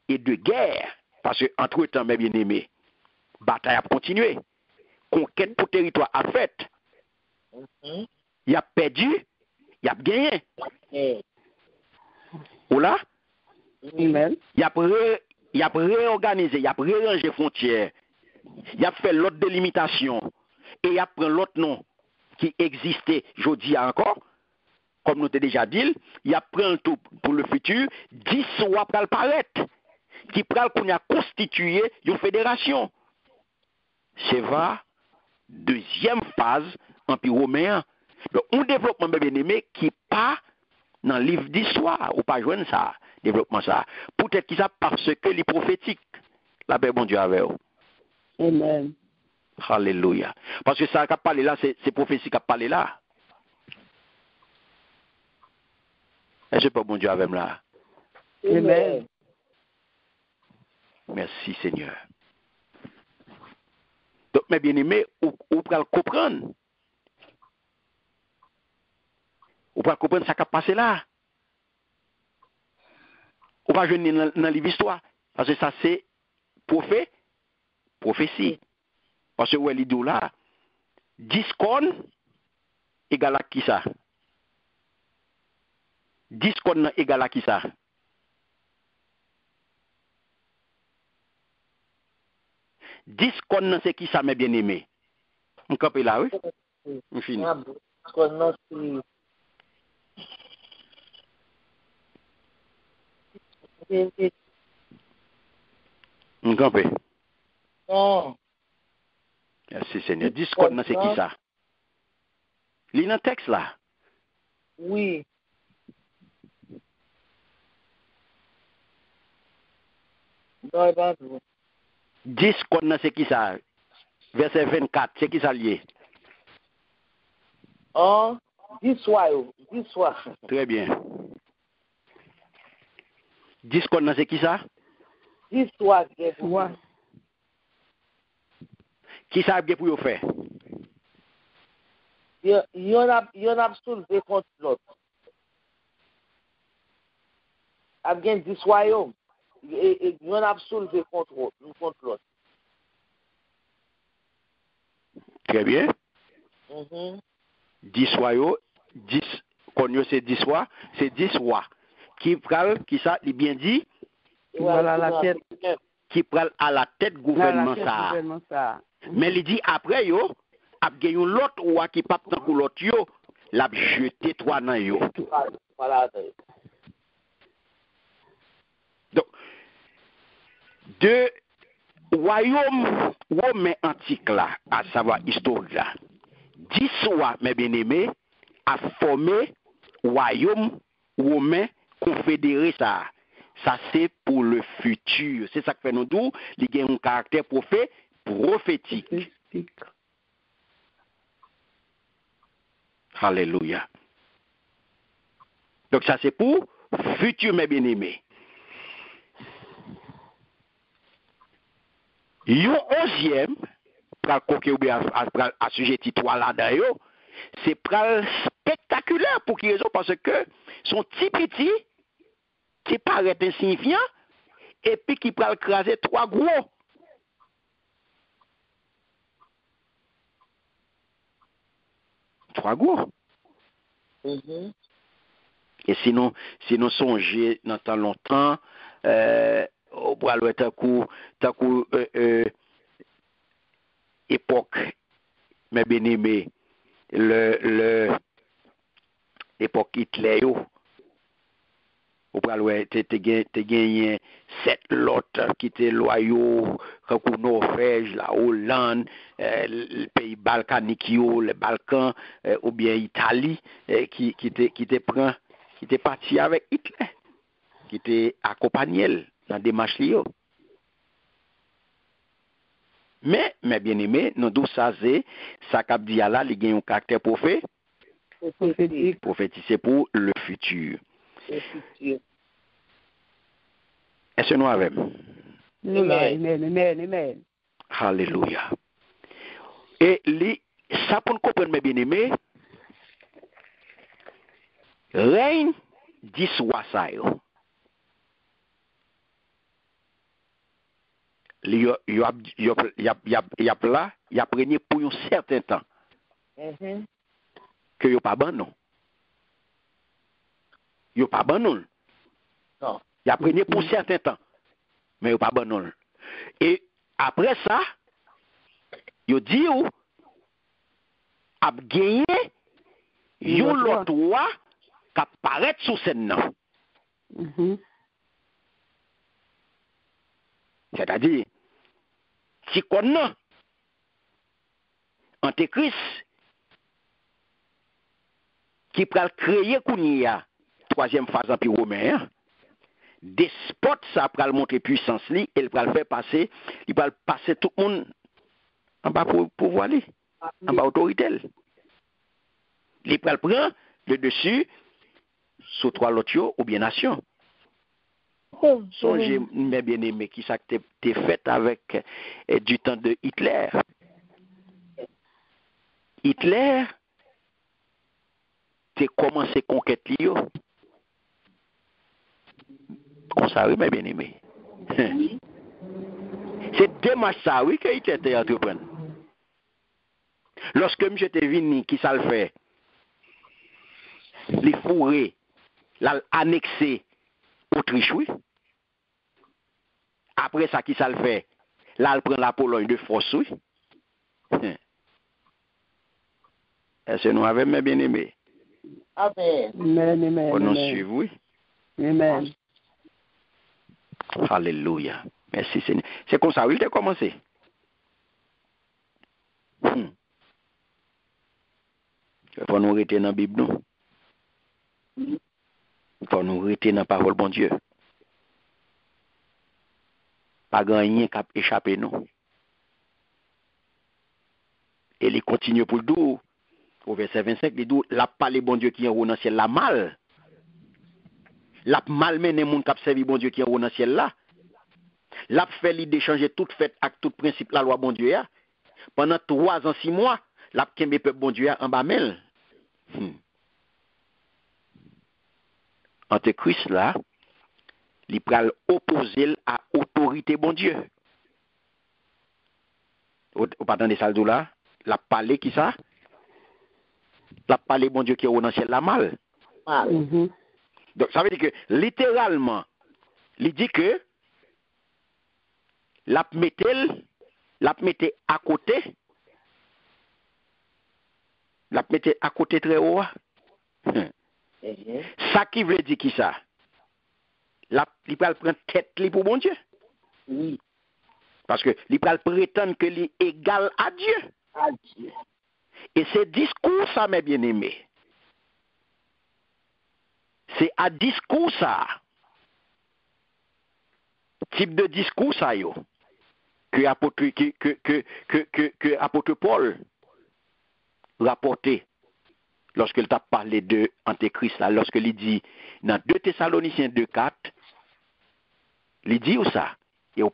et de guerre, parce que entre temps, mes bien-aimés, bataille a continué, conquête pour territoire a fait, il a perdu, il a gagné. Ou là? Amen. Il a réorganisé, il a réarrangé frontières, il a fait l'autre délimitation, et il a pris l'autre nom qui existait, je dis encore, comme nous t'ai déjà dit, il a pris un tout pour le futur, 10 rois pour paraître, qui pral qu'on a constitué une fédération. C'est va, deuxième phase, empire romain. Donc, un développement bien aimé qui pas dans le livre d'histoire, ou pas joindre ça, développement ça. Peut-être qu'il ça parce que les prophétiques, la paix bon Dieu avec eux. Amen. Alléluia. Parce que ça qui a parlé là, c'est prophétie qui a parlé là. Est-ce que pas bon Dieu avec moi là? Amen. Merci Seigneur. Donc, mes bien-aimés, vous pouvez comprendre. Vous pouvez comprendre ce qui a passé là. Vous pouvez jouer dans l'histoire. Parce que ça, c'est prophétie. Parce que, ouais, l'idée là, 10 cornes égale à qui ça? 10 cornes égale à qui ça? Dix cornes, c'est qui ça, mes bien-aimés? On campe là, oui? On finit. On campe. Non. Merci Seigneur. 10 cornes, c'est qui ça? Lis dans le texte là. Oui. Non, pas tout. 10 cornes, c'est qui ça? Verset 24, c'est qui ça lié? Oh, 10 soirs. 10 soirs. Très bien. 10 kon nan c'est qui ça? 10 soirs guerre pour Ouais. Qui ça a pour yo faire? Yon a soulevé contre l'autre. A gen 10 royaumes. Yon a soulevé contre l'autre. Très bien. 10 royaumes, 10 kon yo c'est 10 rois, c'est 10 rois. Qui ça, il bien dit? Voilà la tête. Qui pral à la tête gouvernement ça. Mais il dit après yo, ap gen yon l'autre roi qui pas tant que l'autre yo, l'a jeté 3 nan yo. Voilà. Donc de royaume romain antique là, à savoir historique là, 10 rois mes bien-aimés a formé royaume romain confédéré ça. Ça c'est pour le futur. C'est ça que fait nous tout, il y a un caractère prophétique. Alléluia. Donc ça c'est pour futur mes bien-aimés. Yon 11e, pral koke ou bien assujetti 3 là d'ailleurs, c'est pral spectaculaire pour qui raison? Parce que son petit qui paraît insignifiant et puis qui pral craser 3 gros. Trois gros. Et sinon songer dans tant longtemps, au bras le tant coup époque mais bien aimé le époque Hitler yo au bras le te gagné 7 lots qui étaient loyaux comme Norvège, la Hollande, le pays balkanique yo, les Balkans ou bien Italie qui était parti avec Hitler, qui était accompagné dans des démarche yo. Mais bien aimé, nous dou ça c'est ça cap dit là, il gagne un caractère prophétique c'est pour le futur. Est-ce que nous avons? Amen. Alléluia. Et ça pour nous comprendre, mes bien-aimés, règne 10 rois ça yo. Il y a prégné pour un certain temps. Que yo pas ban non. Yo pas ban non. Non. Il a prégné pour un certain temps. Mais yo pas ban non. Et après ça, yo dit ou a gagné yon l'autre roi qui apparaît sous scène nan. C'est-à-dire si qu'on a Antéchrist qui pral créer kounia troisième phase empire romain, despote ça pral montrer puissance li, et il pral faire passer, il pral passer tout le monde en bas pour pouvoir li, en bas autorité. Il pral prend le dessus sur 3 autres ou bien nation. Songez, mes bien-aimés, qui ça t'est fait avec du temps de Hitler. Hitler t'es commencé conquête li. Comme ça, oui, mes bien-aimés. C'est démarche ça, oui, que Hitler t'est entrepreneur. Lorsque M. Tevini, qui ça le fait, les fourrés, l'annexé Autriche, oui. Après ça, qui ça le fait? Là, il prend la Pologne de force, oui. Est-ce que nous avons bien aimé? Amen. On nous suit, oui. Amen. Alléluia. Merci Seigneur. C'est comme ça, oui, il a commencé. Il faut nous rester dans la Bible, nous. Il faut nous rester dans la parole, bon Dieu. Pas rien qui a échappé, non. Et il continue pour le dos. Au verset 25, il dit, la parole, bon Dieu, qui est en haut dans le ciel, la mal. l'a malmené moun k'ap servi bon Dieu qui est dans le ciel là. L'a fait l'idée changer toute fête avec tout principe la loi bon Dieu ya. Pendant 3 ans 6 mois, l'a kembe peuple bon Dieu en bas mel. Antéchrist là, il pral opposer à autorité bon Dieu. Ou pas dans des salles là, l'a parlé qui ça? L'a parlé bon Dieu qui est au ciel la mal. Donc ça veut dire que littéralement, il dit que l'a mette à côté très haut. Ça qui veut dire qui ça? Il peut prendre tête pour bon Dieu. Oui. Parce que il peut prétendre que il est égal à Dieu. Et ce discours ça, mes bien-aimés, c'est à discours ça, type de discours ça yo, que apôtre Paul rapporté lorsqu'il t'a parlé de Antéchrist là, lorsqu'il dit dans 2 Thessaloniciens 2:4, il dit où ça? Et on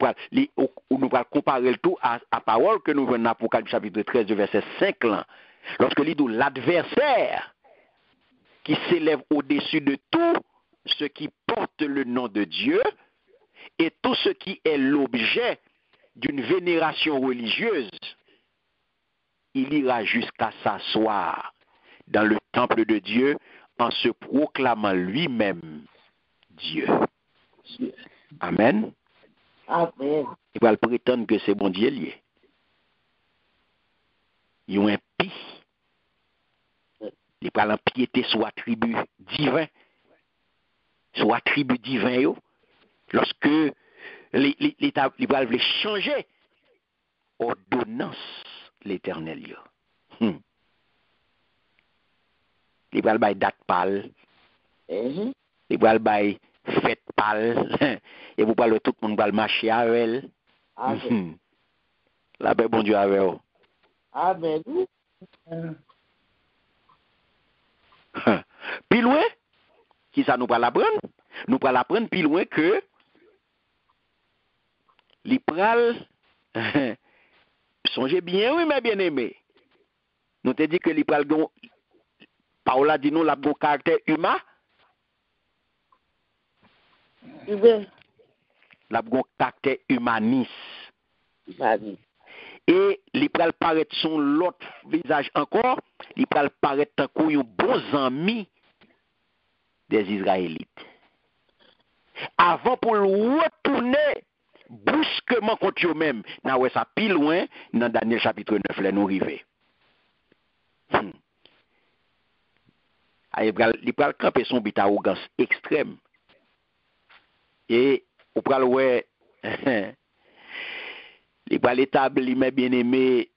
nous va comparer le tout à parole que nous venons dans Apocalypse chapitre 13 verset 5 là, lorsque il dit l'adversaire qui s'élève au-dessus de tout ce qui porte le nom de Dieu et tout ce qui est l'objet d'une vénération religieuse, il ira jusqu'à s'asseoir dans le temple de Dieu en se proclamant lui-même Dieu. Amen. Amen. Il va prétendre que c'est bon Dieu lié. Il y a un pis. Il va l'empiéter sur attribut divin. Sur attribut divin, yo. Lorsque il va changer ordonnance l'éternel, yo. Il va le date pâle. Il va le fête pâle. Et vous parlez tout le monde va le marcher avec elle. Amen. La paix bon Dieu avec elle. Amen. Puis loin, qui ça nous va l'apprendre? Nous va l'apprendre puis loin que les pral songez bien, oui, mes bien-aimés. Nous te dit que les pral Paola dit nous la bon caractère humain. La bon caractère humaniste. Et il pral paraître son l'autre visage encore, il pral paraître tant qu'on bon ami des Israélites. Avant pour le retourner brusquement contre eux-mêmes, n'a ouais ça pile loin dans Daniel chapitre 9 là nous arrivé. Il pral camper son bit arrogance extrême. Et au pral ouais il va l'établir, mes bien-aimés,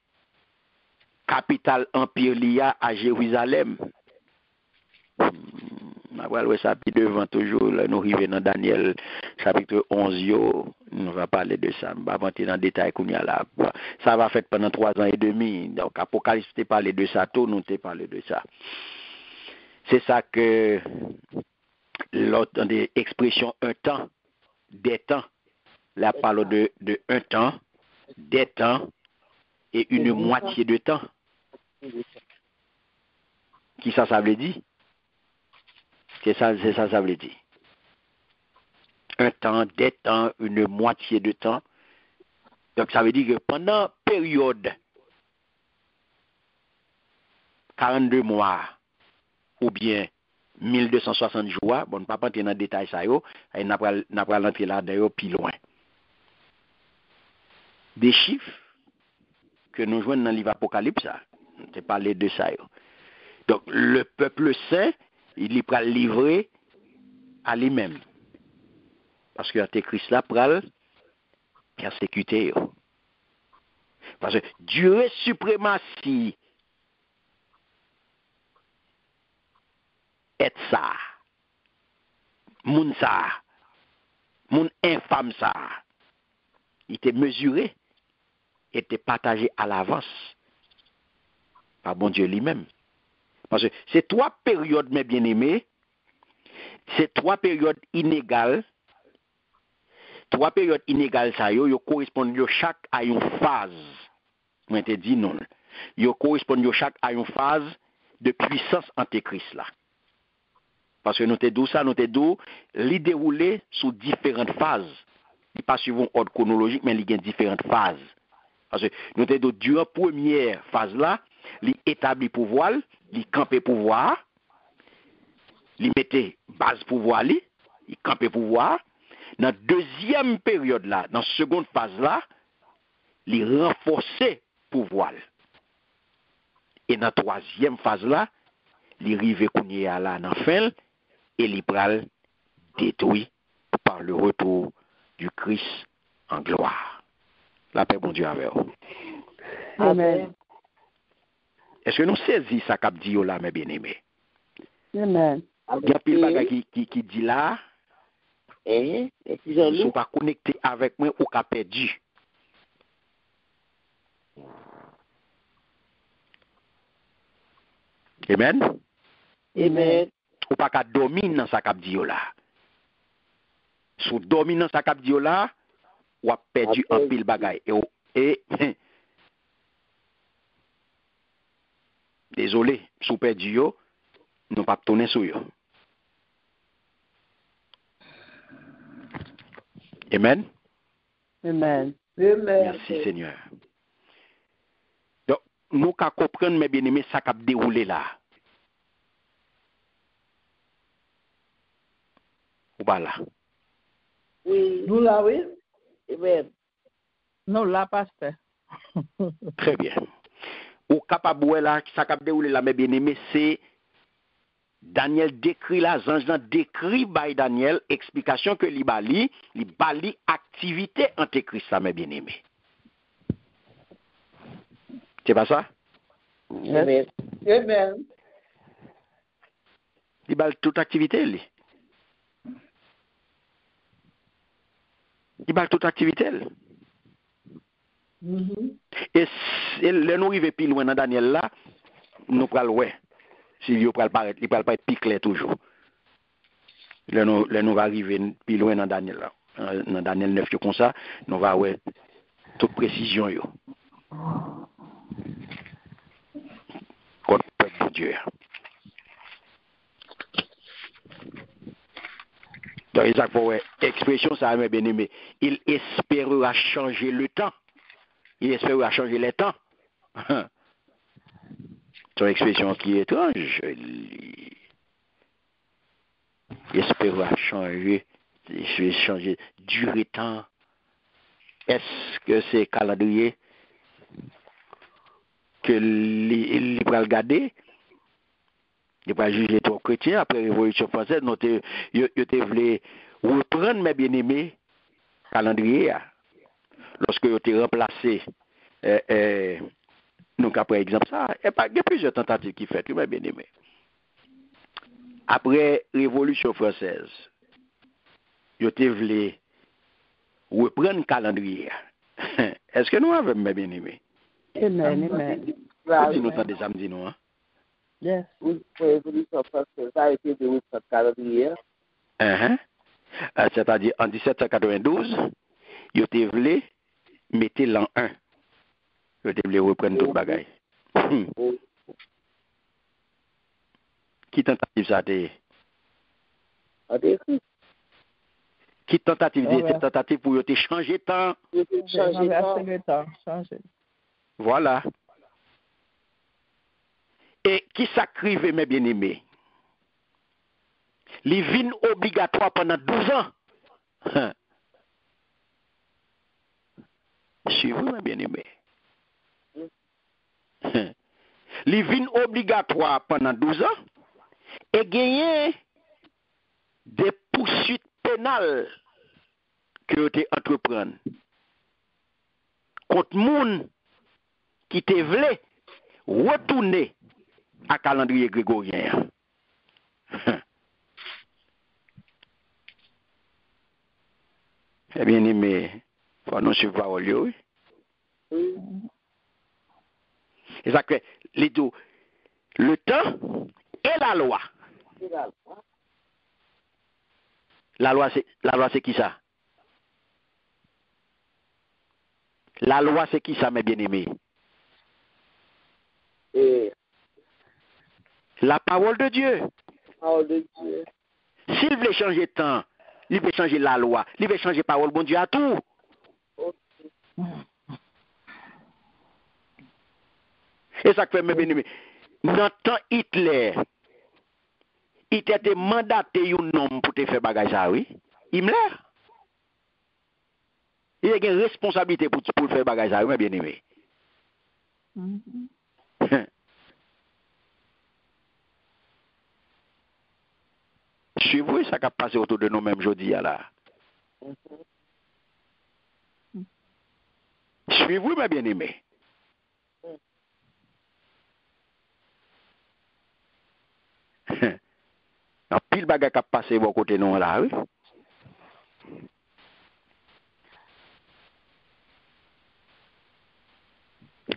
capitale empire liya à Jérusalem. Ouais, ça puis devant toujours, là, nous arrivons dans Daniel chapitre 11, on va parler de ça, on va rentrer dans le détail qu'on y a là. Ça va faire pendant 3 ans et demi, donc Apocalypse t'ai parlé de ça, tout nous t'ai parlé de ça. C'est ça que l'autre des expressions un temps, des temps, là parle de un temps, des temps et une moitié de temps. Qui ça veut dire? C'est ça veut dire. Un temps, des temps, une moitié de temps. Donc ça veut dire que pendant période 42 mois ou bien 1260 jours, bon, pas entrer dans le détail ça yo, et n'a pas l'entrer là-dedans plus loin. Des chiffres que nous jouons dans le livre Apocalypse, on parlé de ça. Donc, le peuple saint, il est prêt livrer à lui-même. Parce que l'Antéchrist là, prêt persécuter. Parce que Dieu est suprématie. Et ça. Moun ça. Moun infâme ça. Il était mesuré. Était partagé à l'avance par bon Dieu lui-même. Parce que ces 3 périodes, mes bien-aimés, C'est trois périodes inégales. Trois périodes inégales, ça, yo correspondent chaque à une phase. Moi, te dit non. Yo correspondent chaque à une phase de puissance antéchrist là. Parce que nous te dit ça, nous te dit, li déroulé sous différentes phases. Il pas suivant ordre chronologique, mais il y a différentes phases. Parce que nous te dit, durant la première phase là, il établit pouvoir, il campé pouvoir, il mettait base pouvoir, il campé pouvoir. Dans la deuxième période là, dans la seconde phase là, il renforçait pouvoir. Et dans la troisième phase là, il arrive à la dans fin et il pral détruit par le retour du Christ en gloire. La paix, bon Dieu, avec vous. Amen. Est-ce que nous saisissons ça qu'a dit là, mes bien-aimés? Amen. Il y a pile bagage qui dit là, Et si vous ne sont pas connectés avec moi, ou qu'a perdu. Amen? Amen. Ou pas qu'à dominer dans sa cap dit là. Sous dominant sa cap dit là, ou a perdu un pile bagaille. Et désolé, sous perdu yo, nous pas tourner sur yo. Amen. Amen. Merci Seigneur. Donc, nous qu'à comprendre mes bien-aimés ça cap déroulé là. Ou pas là. Oui. Nous là, oui? Amen. Non, là, pasteur. Très bien. Ou capable là, ça cap déroulé là, mes bien-aimés, c'est Daniel décrit là, Zange décrit by Daniel, explication que li bali activité antéchrist, ça, mes bien-aimés. C'est pas ça? Amen. Amen. Li bali toute activité, li. Li bali toute activité, li. Et le nous arrive plus loin dans Daniel là, nous pral ouais. Si il pral paraître, il pral pas être plus clair toujours. Le nous va arriver plus loin dans Daniel là. Dans Daniel 9 comme ça, nous va ouais toute précision yo. Contre le peuple de Dieu. Donc, Isaac Power, expression ça mes bien-aimés, il espérera changer le temps. Il espérera changer les temps. C'est une expression qui est étrange. Il espérera changer durer temps. Est-ce que c'est calendrier que il va regarder? Il va juger ton chrétien après la Révolution française. Il voulu reprendre mes bien-aimés calendrier. Lorsque il a remplacé, donc après exemple ça, il y a plusieurs tentatives qui fait, mes bien-aimés. Après la Révolution française, il a voulu reprendre le calendrier. Est-ce que nous avons mes bien-aimés? Amen. Amen. Si nous avons des samedis, nous, hein? Yes. Oui, Révolution française a été de votre calendrier. C'est-à-dire en 1792, il a voulu mettre l'an 1. Il a voulu reprendre tout le bagage. Qui tentative ça a été? Qui tentative c'était tentative pour te changer temps? Changer temps. Voilà. Et qui s'acrive mes bien-aimés? Les vins obligatoires pendant 12 ans. Suivez mes bien-aimés. Les vins obligatoires pendant 12 ans et gagner des poursuites pénales que tu entreprends contre moun qui te voulait retourner à calendrier grégorien. Eh bien aimé, faut nous suivre parole oui. Et ça que le temps et la loi. La loi, c'est qui ça? La loi, c'est qui ça, mes bien-aimés? La parole de Dieu. Parole de Dieu. S'il veut changer temps, il veut changer la loi, il veut changer parole, bon Dieu, à tout. Et ça fait, mes bien-aimés, dans le temps Hitler, il était mandaté un homme pour te faire bagage ça, oui? Himmler. Il a une responsabilité pour faire bagage ça, oui, mes bien-aimés. Suivez ça qui a passé autour de nous-mêmes aujourd'hui, là. Suivez, mes bien-aimés. Un pile bagage qui a passé au côté nous, là, oui?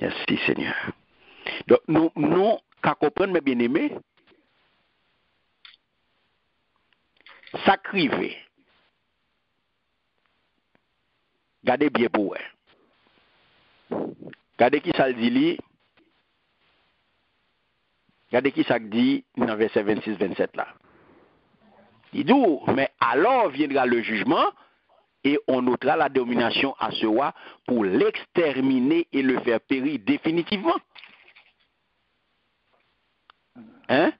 Merci, Seigneur. Donc, nous, qu'à comprendre, mes bien-aimés, ça crive. Gardez bien pour vous. Gardez qui ça le dit, regardez qui ça dit dans verset 26-27 là. Il dit, mais alors viendra le jugement et on notera la domination à ce roi pour l'exterminer et le faire périr définitivement. Hein?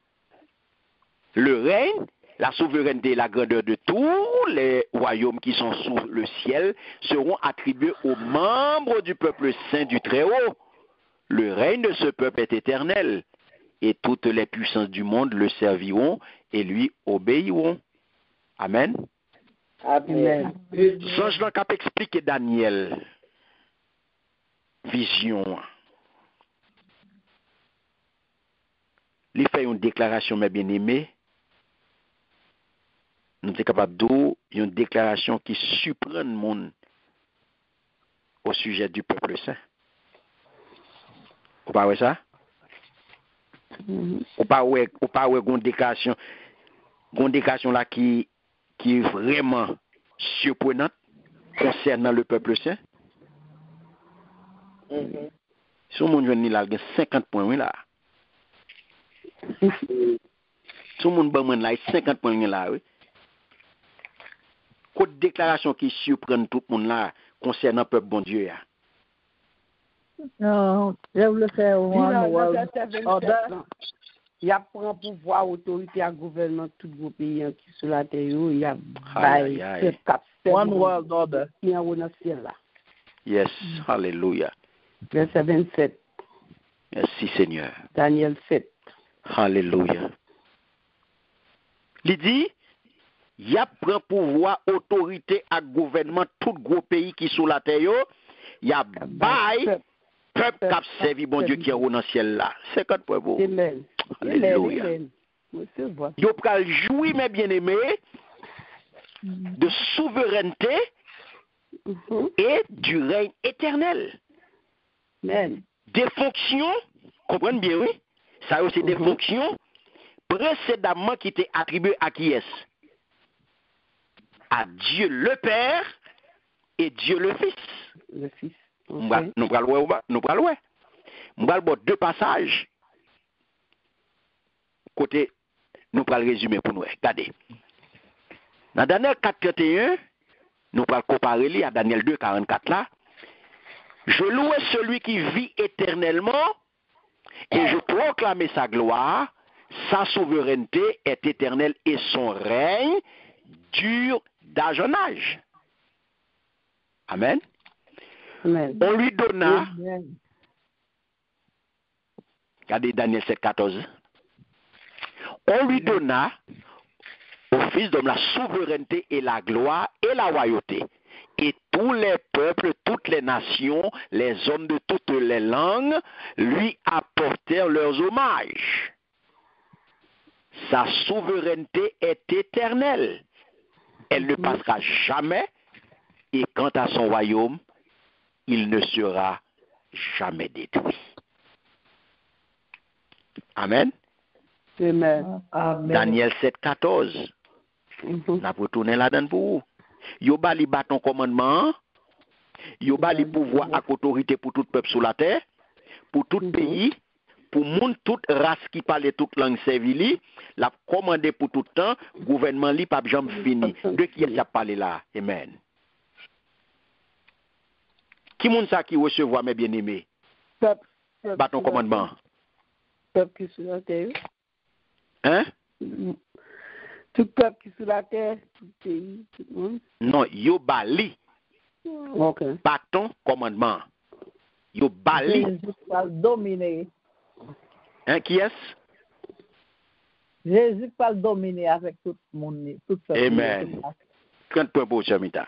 Le règne, la souveraineté et la grandeur de tous les royaumes qui sont sous le ciel seront attribués aux membres du peuple saint du Très-Haut. Le règne de ce peuple est éternel, et toutes les puissances du monde le serviront et lui obéiront. Amen. Amen. Songe donc à expliquer Daniel. Vision. Il fait une déclaration, mes bien-aimés. Nous sommes capables de une déclaration qui surprend le monde au sujet du peuple saint. Vous parlez ça? Ou pas une déclaration là qui est vraiment surprenante concernant le peuple saint. Si on veut là, il y a 50 points là. Si on veut là, 50 points là, oui. Quelle déclaration qui surprend tout le monde là concernant le peuple bon Dieu. Non, je le fais au moins. Il y a pour pouvoir, autorité à gouvernement tout le pays qui sur la terre, il y a One World Order. Il y a un ciel là. Yes, hallelujah. Verset 27. Merci Seigneur. Daniel 7. Hallelujah. Il dit, il y a pour pouvoir, autorité à gouvernement tout gros pays qui sur la terre, il y a bail peuple qui a servi bon Dieu qui est au ciel là. 50 points pour. Amen. Alléluia. Yo pral jouir, mes bien-aimés, de souveraineté et du règne éternel. Amen. Des fonctions, comprenez bien, oui? Ça aussi des fonctions précédemment qui étaient attribuées à qui est-ce? À Dieu le Père et Dieu le Fils. Le Fils. Nous prenons deux passages. Côté, nous prenons le résumé pour nous. Regardez. Dans Daniel 4:31, nous prenons comparer à Daniel 2:44 là. Je loue celui qui vit éternellement et je proclame sa gloire. Sa souveraineté est éternelle et son règne dure d'âge en âge. Amen. Amen. On lui donna, regardez Daniel 7:14, on lui donna au Fils d'homme la souveraineté et la gloire et la royauté. Et tous les peuples, toutes les nations, les hommes de toutes les langues lui apportèrent leurs hommages. Sa souveraineté est éternelle. Elle ne passera jamais. Et quant à son royaume, il ne sera jamais détruit. Amen. Amen. Daniel 7:14. La pour tourner là-dedans pour vous. Yo ba li bâton commandement, yo ba li pouvoir ak autorité pour tout peuple sur la terre, pour tout pays, pour monde toute race qui parle toute langue servili, la commandé pour tout temps, gouvernement li pas jamais fini. De qui il a parlé là? Amen. Qui monde ça qui recevoir mes bien-aimés? Bâton commandement. Peuple qui sur la terre. Hein? Tout peuple qui sur la terre, tout pays, tout le monde. Non, yo bali. OK. Bâton commandement. Yo bali. Jésus va dominer. Hein, qui est-ce? Jésus va dominer avec tout le monde. Tout le Amen. 30 points pour Chamita.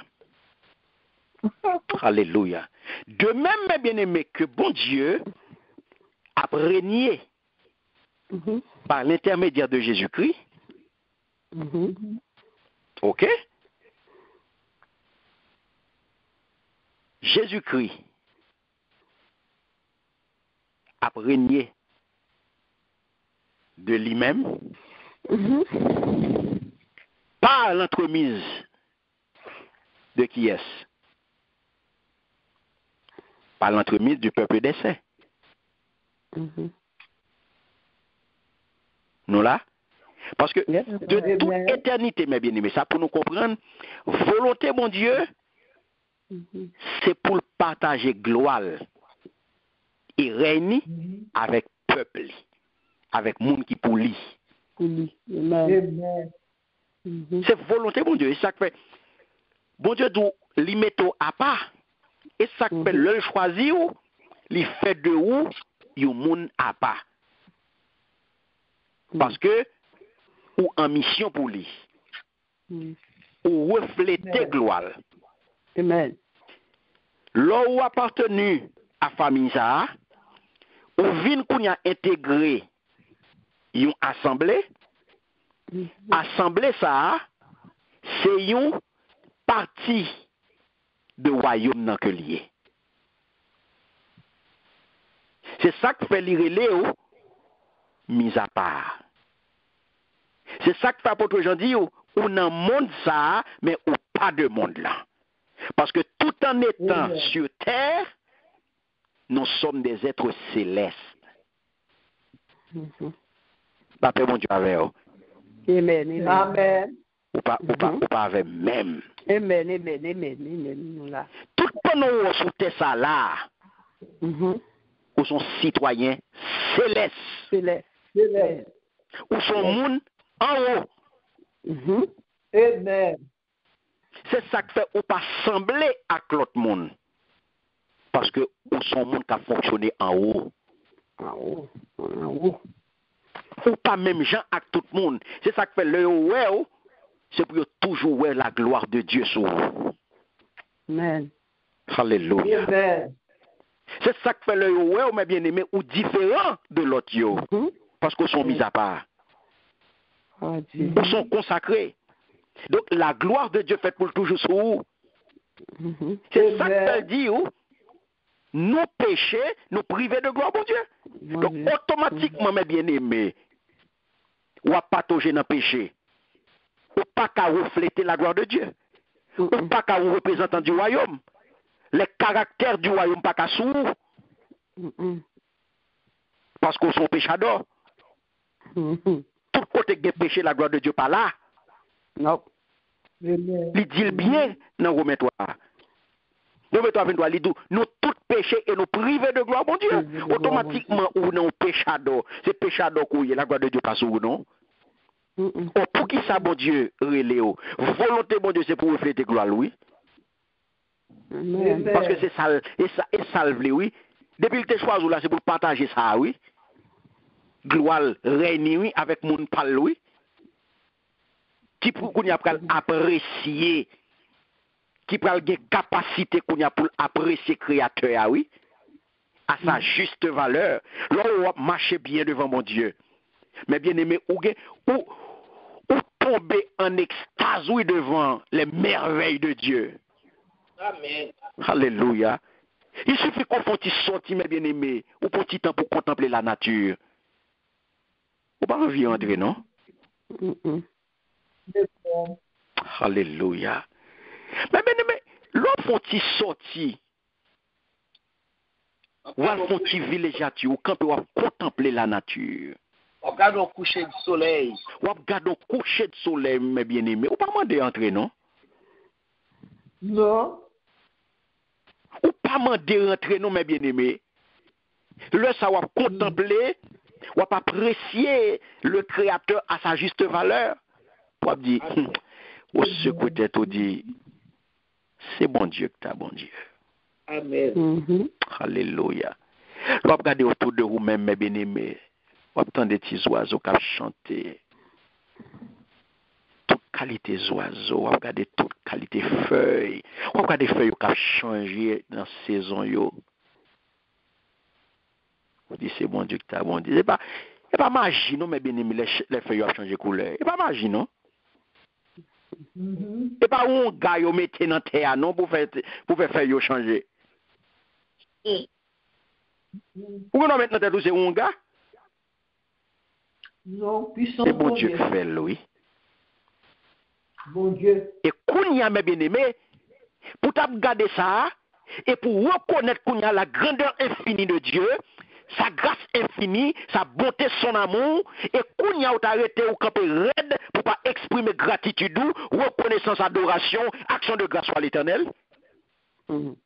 Alléluia. De même, mes bien-aimés, que bon Dieu a régné par l'intermédiaire de Jésus-Christ. OK? Jésus-Christ a régné de lui-même par l'entremise de qui est-ce? Par l'entremise du peuple des saints. Nous là? Parce que de toute éternité, mes bien-aimés, ça pour nous comprendre, volonté, mon Dieu, c'est pour partager gloire et régner avec peuple, avec monde qui pour lui. C'est volonté, mon Dieu. Et ça fait, bon Dieu, d'où lui mettre à part. Et ça fait le choisir, lui fait de où, il monde à part. Parce que, ou en mission pour lui. Ou refléter gloire. Amen. Là où appartenu à famille ça, ou vin qu'on a intégré une assemblée, assemblée ça, c'est une partie de royaume dans que lié. C'est ça que fait l'irélé mis à part. C'est ça que fait apôtre Jean dit ou dans monde ça, mais ou pas de monde là. Parce que tout en étant sur terre, nous sommes des êtres célestes. Papa mon Dieu avec vous. Amen. Amen. Ou pas avec même. Amen. Amen. Tout pendant sur terre ça là, ou sont citoyens célestes. Ou sont monde en haut. Amen. C'est ça que fait ou pas sembler à l'autre monde. Parce que ou son monde qui a fonctionné en haut. Ou pas même gens à tout le monde. C'est ça que fait le ouais, c'est pour toujours voir la gloire de Dieu sur vous. Amen. Alléluia. Amen. C'est ça que fait le ouais, mes bien-aimés, ou différent de l'autre yo. Parce qu'ils sont mis à part. Ils sont consacrés. Donc la gloire de Dieu fait pour toujours sur vous. C'est ça que ça dit, nous péchés, nous priver de gloire, mon Dieu. Donc automatiquement, mes bien-aimés, ou à patauger dans le péché, ou pas qu'à refléter la gloire de Dieu, ou pas qu'à représentant du royaume. Les caractères du royaume pas qu'à sous. Parce qu'on sont péchadors. Tout côté de péché, la gloire de Dieu pas là. Non. Il dit bien dans Romains 3. Romains 3, 23, il dit nous tous péchés et nous privés de gloire, mon Dieu. Automatiquement, ou non péchador. C'est péchador qu'on y est, la gloire de Dieu pas sur vous, non? Pour qui ça, mon Dieu, reléo? Volonté, mon Dieu, c'est pour refléter gloire, oui. Parce que c'est ça, et ça, oui. Depuis que tu choisi là, c'est pour partager ça, oui. Gloire, règne, oui, avec mon parle, oui. Qui pour qu'on y a apprécier, qui pour avoir capacité qu'on y a pour apprécier créateur, oui, à sa juste valeur. Là, on va marcher bien devant mon Dieu. Mais bien aimé, ou tomber en extase, oui, devant les merveilles de Dieu. Amen. Alléluia. Il suffit qu'on fasse un petit sorti, mes bien aimés, ou pour un petit temps pour contempler la nature. Ou pas envie d'entrer, non? Alléluia. Mais l'autre font-ils sortir? Ou font-ils villégiature? Ou quand on contempler la nature? On regarde au coucher du soleil. Ou regarde au coucher du soleil, mes bien-aimés. Ou pas demander entrer, non? Non. Ou pas demander entrer, non, mes bien-aimés. Le ça va contempler, ou pas apprécier le Créateur à sa juste valeur. Ou dire, au secouer tête, ou dit, c'est bon Dieu que t'as, bon Dieu. Amen. Alléluia. Ou regarder autour de vous-même, mes bien-aimés. Ou entendre des petits oiseaux qui chantent. Toute qualité oiseaux, ou regarder toute qualité feuilles. Ou regarder feuilles qui ont changé dans la saison. On dit c'est bon Dieu que t'as bon Dieu. C'est pas magie, non, mais bien aimé, les feuilles ont changé de couleur. C'est pas magie, non? C'est pas un gars qui mette dans terre, non, pour faire feuilles changer. Pourquoi non maintenant c'est un gars? Non, puissant. C'est bon Dieu qui fait, oui. Bon Dieu. Et Kounia, mes bien-aimés, pour regarder ça, et pour reconnaître Kounia la grandeur infinie de Dieu, sa grâce infinie, sa bonté, son amour, et Kounia ou arrêté ou campé raide pour pas exprimer gratitude, reconnaissance, adoration, action de grâce à l'Éternel. Vous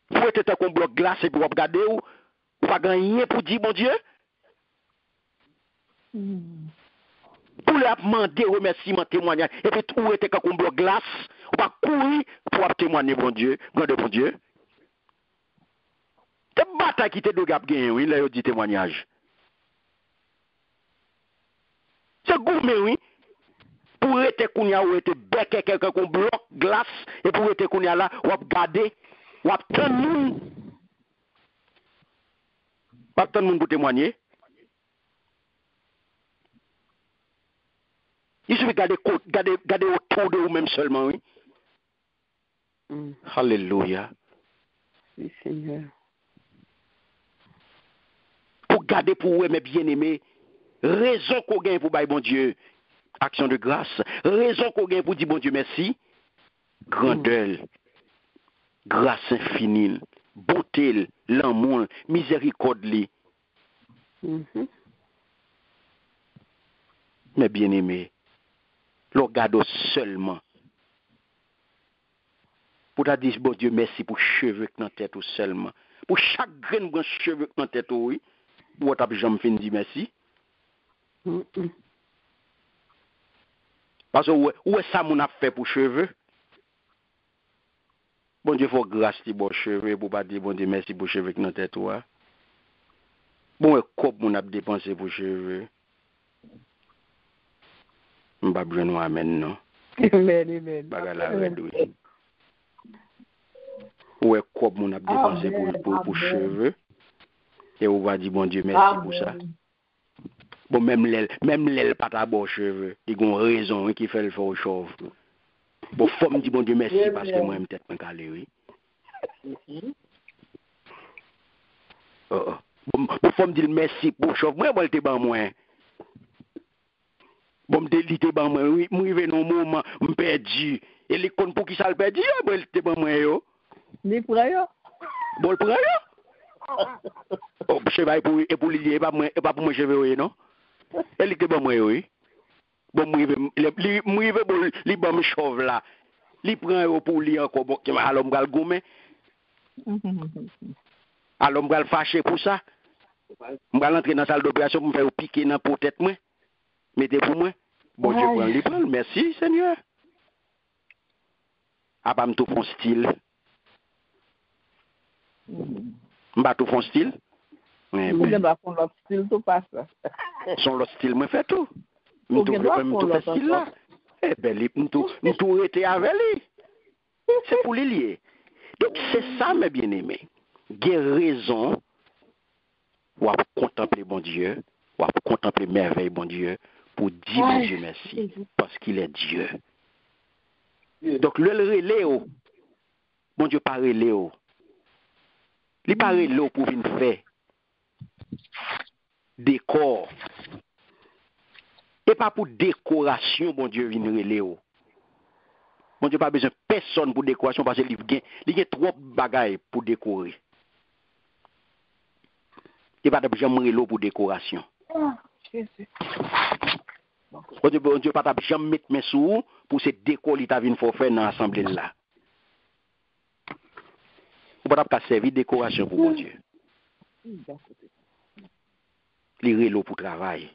êtes un bloc glace et pour regarder ou pas gagner pour dire bon Dieu. Pour leur demander remerciement, témoignage, et puis tout était comme un bloc glace, on va courir pour témoigner bon Dieu, grande bon Dieu. C'est une bataille qui te doit gagner, oui, là, il dit témoignage. C'est gourmet, oui. Pour être kounya ou être bec quelqu'un qu'on bloc glace, et pour être kounya là, ou garder, ou attendre nous. Pas attendre nous pour témoigner. Il suffit de garder autour de vous-même seulement, oui. Alléluia. Oui, Seigneur. Pour garder pour vous, mes bien-aimés, raison qu'on gagne pour bailler bon Dieu, action de grâce, raison qu'on gagne pour dire bon Dieu merci, grandeur, grâce infinie, beauté, l'amour, miséricorde. Mes bien-aimés, le regarde seulement. Pour ta dire, bon Dieu, merci pour cheveux dans la tête ou seulement. Pour chaque grain de cheveux dans la tête, oui. Pour ta jamais fin dire merci. Parce que où est ça mon a fait pour cheveux? Bon Dieu, faut grâce pour cheveux pour pas dire bon Dieu, merci pour cheveux dans la tête, oui. Bon, quoi mon a dépensé pour cheveux? M'ba besoin amen non. Amen. Bagala redoué. Ouais, quoi mon a dépensé pour cheveux. Et on va dire bon Dieu merci pour ça. Bon même l'aile pas ta bon cheveux, il ont raison qui fait le fort chauve. Bon faut me dire bon Dieu merci parce que moi me tête me calé oui. Bon faut me dire merci pour chauve. Moi bon te ban moi. Bon me délité ban moi oui, moi rive non moment me perdu. Et les compte pour qui ça le perdu, bon te ban moi yo. Ni pour yo. Bon pour yo. Oh, cheval pour lier et pas pour moi cheveux non. Elle était bon moi oui. Bon moi bon li bon chauve là. Li prend pour li encore bon qui alors m'gal goumé. Alors m'gal fâché pour ça. M'gal entrer dans salle d'opération pour me faire piquer dans pour tête moi. Mettez pour moi. Bon Dieu prend li prend. Merci Seigneur. A pas me tout font style. M'ba tout font style. Oui, mais bah font leur style tout passe. Son leur style me fait tout. Tout fait style là. Eh ben li tout était avec lui. C'est pour les lier. Donc c'est ça mes bien-aimés. J'ai raison ou à contempler bon Dieu, ou à contempler merveille bon Dieu pour dire bon Dieu merci parce qu'il est Dieu. Donc le relais bon Dieu pas relais il pas relais pour venir faire décor Et pas pour décoration, bon Dieu, vient relé. Bon Dieu, pas besoin de personne pour décoration parce qu'il y a trop de bagailles pour décorer. Il n'y a pas de jamais pour décoration. Bon Dieu, pas de jamais mettre mes sous pour se décoller ta vie pour faire dans l'assemblée là. Vous ne pouvez pas servir de décoration pour bon Dieu. Les relais pour travail.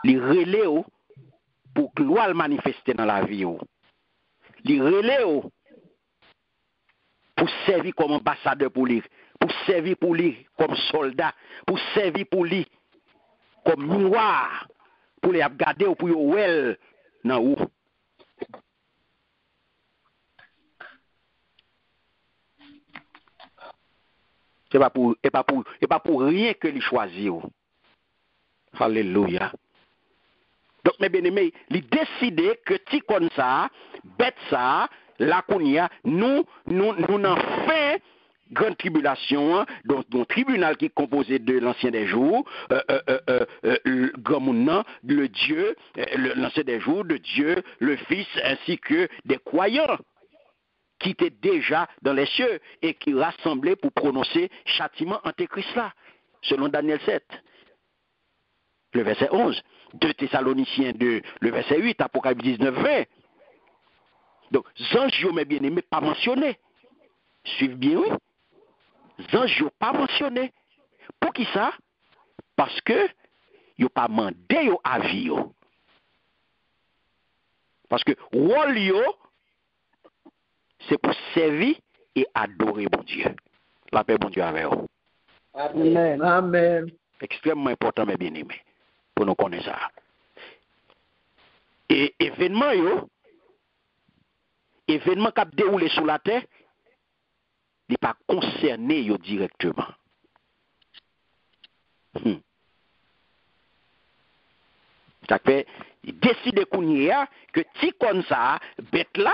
Les relais pour gloire manifester dans la vie. Les relais pour servir comme ambassadeur pour lui, pour servir pour lui comme soldat, pour servir pour lui comme miroir, pour les regarder ou pour les well dans où. C'est pas pour rien que les choisir. Alléluia. Donc, mes bien-aimés, il décide que ti comme ça, bête ça, la kounia, nous n'en fait grande tribulation, donc un tribunal qui est composé de l'ancien des jours, le Dieu, l'ancien des jours, de Dieu, le Fils, ainsi que des croyants qui étaient déjà dans les cieux et qui rassemblaient pour prononcer châtiment antéchrist là, selon Daniel 7. Le verset 11, 2 Thessaloniciens 2, le verset 8, Apocalypse 19, 20. Donc, Zange, mes bien-aimés, pas mentionné. Suivez bien, oui. Zange, pas mentionné. Pour qui ça? Parce que, ils n'ont pas demandé au avis. Parce que, rôle, c'est pour servir et adorer bon Dieu. La paix, bon Dieu, avec vous. Amen. Amen. Extrêmement important, mes bien-aimés, pour nous connaître ça. Et événement qui a déroulé sur la terre, il n'est pas concerné directement. Ça fait, il décide que si comme ça, bête là,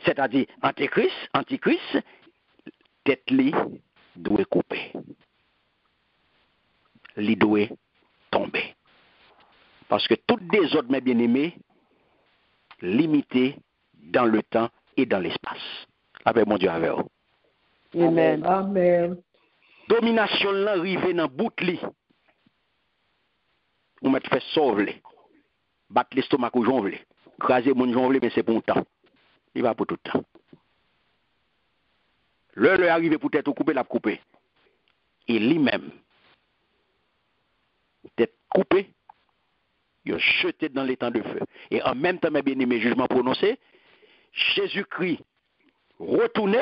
c'est-à-dire antichrist, tête li doit couper. Li doit tomber. Parce que toutes des autres, mes bien-aimés, limitées dans le temps et dans l'espace. Avec mon Dieu avec vous. Amen. Amen. Domination là arrive dans bout li. On met fait sauver. Battre l'estomac au jonvle. Craser mon jonvle, mais c'est pour un temps. Il va pour tout le temps. L'heure arrive pour être coupé, la couper. Et lui-même, tête coupée, il est jeté dans les temps de feu. Et en même temps, mes bien-aimés, jugement prononcé, Jésus-Christ retourné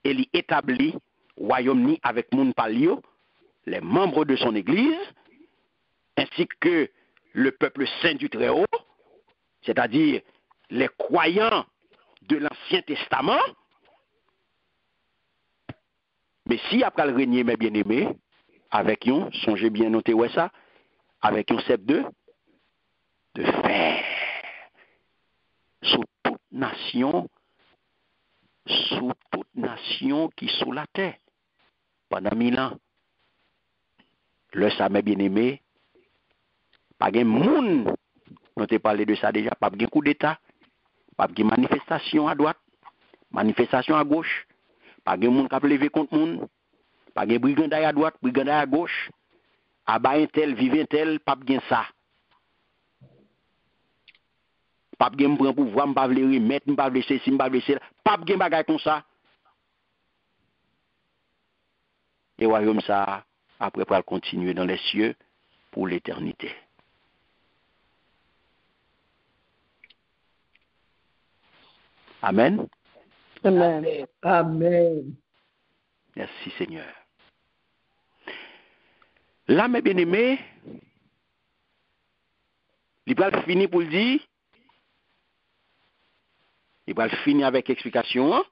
et il établit royaume avec moun palio, les membres de son église, ainsi que le peuple saint du Très-Haut, c'est-à-dire les croyants de l'Ancien Testament. Mais si après le régner, mes bien-aimés, avec eux, songez bien noter ouais ça, avec un cep de fer, sous toute nation qui sous la terre, pendant 1000 ans. Le ça, mes bien-aimés, pas de monde, on t'a parlé de ça déjà, pas de coup d'État, pas de manifestation à droite, manifestation à gauche, pas de monde qui a levé contre monde, pas de brigandaille à droite, brigandaille à gauche, à bas un tel, vive un tel, pas de ça. Pas de prendre pouvoir, pas de remettre, pas de ceci, pas de cela, pas de bagay comme ça. Et royaume ça, après pour continuer dans les cieux pour l'éternité. Amen. Amen. Amen. Merci Seigneur. Là, mes bien-aimés, il va finir pour le dire. Il va finir avec explication.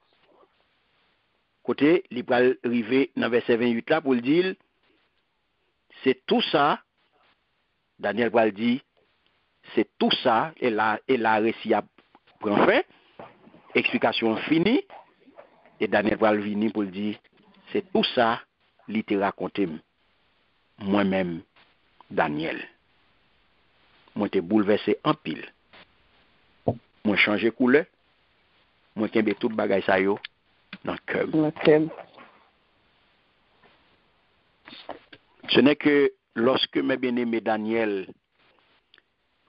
Côté, il va arriver dans verset 28 là pour le dire. C'est tout ça. Daniel va le dire. C'est tout ça. Et la récit a pris fin. Explication finie. Et Daniel va venir pour le dire. C'est tout ça. Il te raconté moi-même Daniel. Moi, t'ai bouleversé en pile. Moi, changé couleur. Moi, kembe tout bagay sa yo dans cœur. Ce n'est que lorsque mes bien-aimés Daniel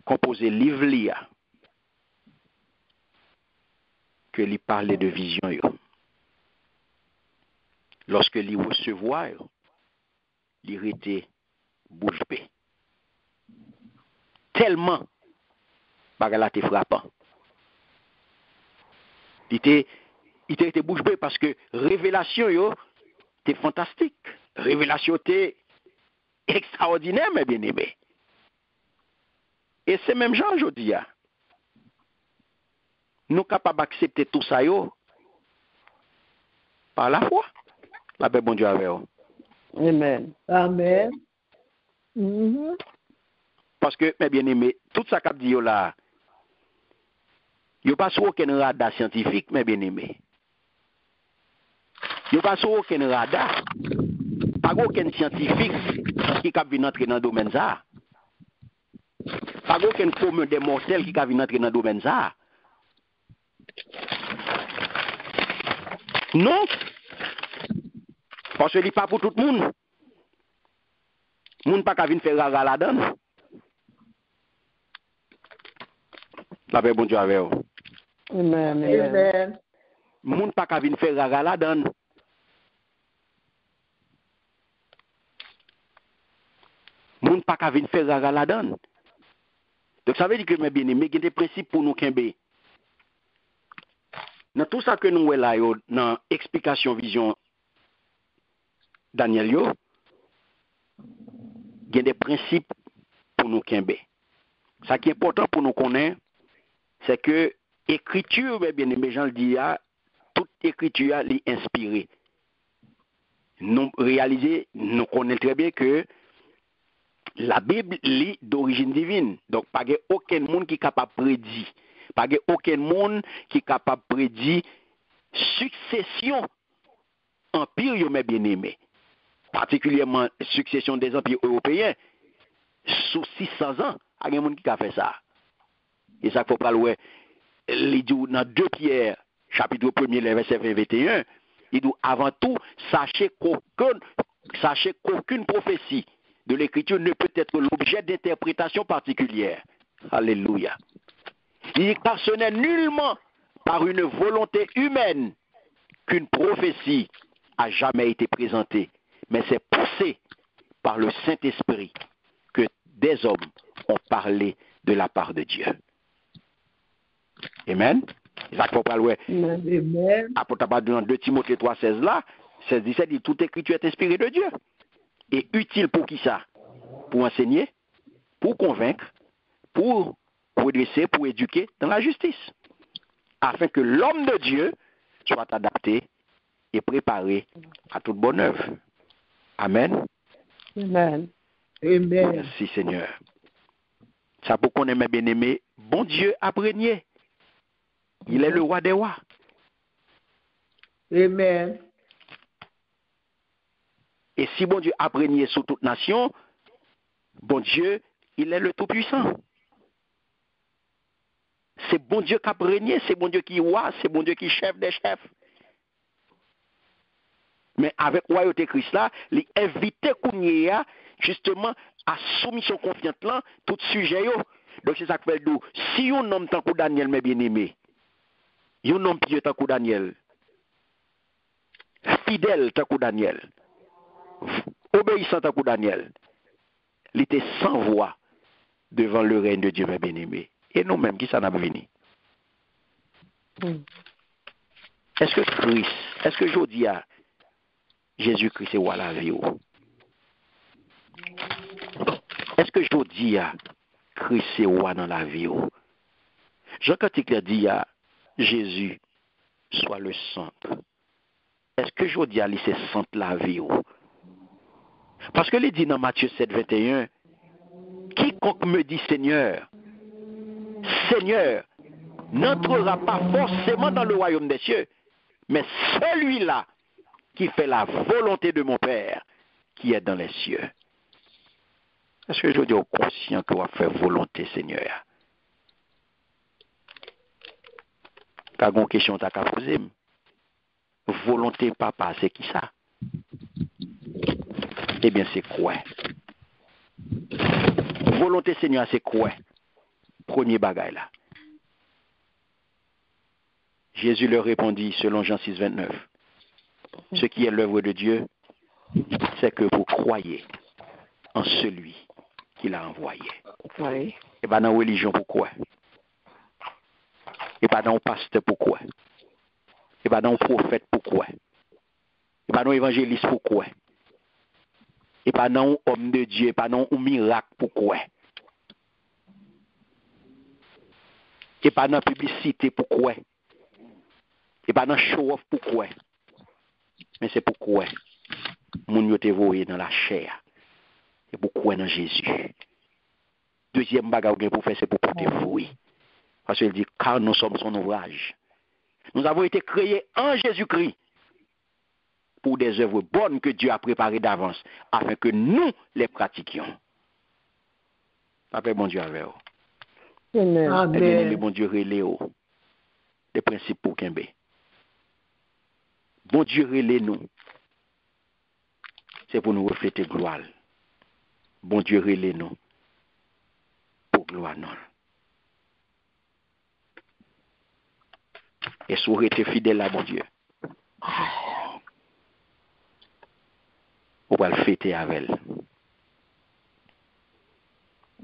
composait livre lia que lui parlait de vision yo. Lorsque lui recevoir yo, il était bouche bée. Tellement bagay la te frappant. Il était bouche bée parce que révélation yo était fantastique. Révélation était extraordinaire, mes bien-aimés. Et c'est même Jean aujourd'hui. Nous sommes capables d'accepter tout ça yo, par la foi. La paix, bon Dieu avec vous. Amen. Amen. Parce que, mes bien-aimés, tout ça qu'a dit là, il n'y a pas sur aucun radar scientifique, mes bien-aimés. Il n'y a pas sur aucun radar. Pas aucun scientifique qui a vu entrer dans le domaine ça. Pas aucun commun des mortels qui a vu entrer dans le domaine ça. Non. Parce que ce n'est pas pour tout le monde. Le monde n'a pas venir faire raga là-dedans. La paix, bon Dieu avec vous. Amen. Amen. Le monde n'a pas venir faire raga là-dedans. Le monde n'a pas venir faire raga là-dedans. Donc ça veut dire que mes bien-aimés, il y a des principes pour nous kembe. Dans tout ça que nous voyons là, dans l'explication vision Daniel, il y a des principes pour nous kembe. Ce qui est important pour nous connaître, c'est que l'écriture, bien aimé, Jean le dit, toute écriture est inspirée. Nous réalisons, nous connaissons très bien que la Bible est d'origine divine. Donc, pas aucun monde qui est capable de prédire. Pas aucun monde qui est capable de prédire succession empire, mes bien-aimés. Particulièrement succession des empires européens. Sous 600 ans, il y a des gens qui ont fait ça. Et ça, il faut parler, il dit dans 2 Pierre, chapitre 1er, verset 21, il dit avant tout, sachez qu'aucune prophétie de l'écriture ne peut être l'objet d'interprétation particulière. Alléluia. Il dit car ce n'est nullement par une volonté humaine qu'une prophétie a jamais été présentée, mais c'est poussé par le Saint-Esprit que des hommes ont parlé de la part de Dieu. Amen. Ça faut pas louer. Amen. Apôtre Paul dans 2 Timothée 3:16 là, 16-17 dit toute écriture est inspirée de Dieu. Et utile pour qui ça? Pour enseigner, pour convaincre, pour redresser, pour éduquer dans la justice. Afin que l'homme de Dieu soit adapté et préparé à toute bonne œuvre. Amen. Amen. Amen. Merci Seigneur. Ça pour qu'on aime bien aimé, bon Dieu a régné. Il est le roi des rois. Amen. Et si bon Dieu a régné sur toute nation, bon Dieu, il est le Tout-Puissant. C'est bon Dieu qui a régné, c'est bon Dieu qui est roi, c'est bon Dieu qui est chef des chefs. Mais avec royauté Christ là, il invite Kounia justement à soumission confiante là, tout sujet yo. Donc c'est ça que fait d'où. Si on nomme tant que Daniel, mes bien-aimés, on nomme pieux tant que Daniel, fidèle tant que Daniel, obéissant tant que Daniel, il était sans voix devant le règne de Dieu, mes bien-aimés. Et nous-mêmes, qui s'en a venu? Est-ce que Christ, est-ce que je dis à Jésus-Christ est roi la vie? Est-ce que je dis à Christ est roi dans la vie? Jean Cantique dit à Jésus, soit le centre. Est-ce que je dis à lui c'est centre la vie? Parce que il dit dans Matthieu 7, 21, quiconque me dit Seigneur, Seigneur, n'entrera pas forcément dans le royaume des cieux, mais celui-là qui fait la volonté de mon Père qui est dans les cieux. Est-ce que je dis conscient que va faire volonté, Seigneur? Quand une question t'as qu'à poser, volonté papa, c'est qui ça? Eh bien, c'est quoi? Volonté Seigneur, c'est quoi? Premier bagaille là. Jésus leur répondit selon Jean 6, 29. Ce qui est l'œuvre de Dieu, c'est que vous croyez en celui qui l'a envoyé. Oui. Et pas dans la religion, pourquoi? Et pas dans le pasteur, pourquoi? Et pas dans le prophète, pourquoi? Et pas dans l'évangéliste, pourquoi? Et pas dans l'homme de Dieu, et pas dans un miracle, pourquoi? Et pas dans la publicité, pourquoi? Et pas dans le show-off, pourquoi? Mais c'est pourquoi mon yo te voyé dans la chair. Et pourquoi dans Jésus? Deuxième bagage pour faire, c'est pour porter fruit. Parce qu'il dit, car nous sommes son ouvrage. Nous avons été créés en Jésus-Christ pour des œuvres bonnes que Dieu a préparées d'avance, afin que nous les pratiquions. Après, bon Dieu avec vous. Amen. Bon Dieu relais les principes pour Kembe. Bon Dieu relais nous. C'est pour nous refléter gloire. Bon Dieu relais nous pour gloire non. Et si vous êtes fidèle à bon Dieu, vous allez le fêter avec elle.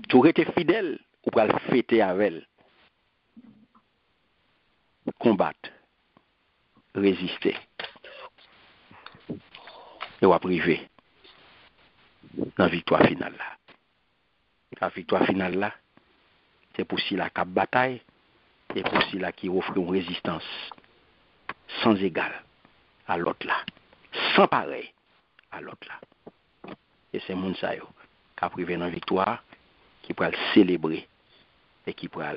Si vous êtes fidèle, vous allez le fêter avec elle. Combattre, résister. Et vous arriver dans la victoire finale là. La victoire finale là, c'est pour si la cap bataille et pour si la qui offre une résistance sans égal à l'autre là, sans pareil à l'autre là. Et c'est moun sa yo qui a privé dans la victoire, qui pourra célébrer et qui pourra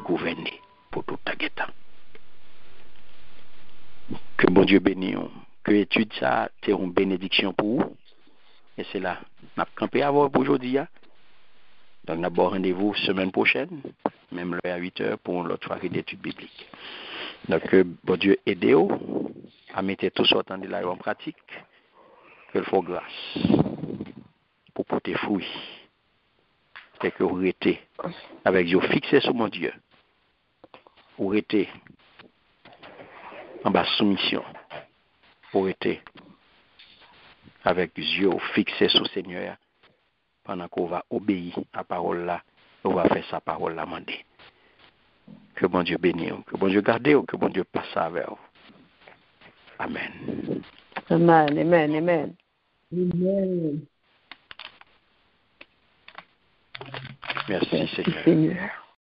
gouverner pour tout ta guetta. Que bon Dieu bénisse, que étude ça, c'est une bénédiction pour vous. Et c'est là, on a campé à vous pour aujourd'hui. Donc, on a bon rendez-vous semaine prochaine, même l'heure à 8h pour l'autre soirée d'études bibliques. Donc, bon Dieu aidez-vous à mettre tout ça en là en pratique. Que le faut grâce pour porter fruit. Et que vous restez avec Dieu fixé sur mon Dieu. Vous restez en bas soumission. Vous restez avec Dieu fixé sur le Seigneur. Pendant qu'on va obéir à la parole là, on va faire sa parole là mandée. Que bon Dieu bénisse, que bon Dieu garde, que bon Dieu passe avec vous. Amen. Amen, amen, amen. Amen. Merci Seigneur. Seigneur.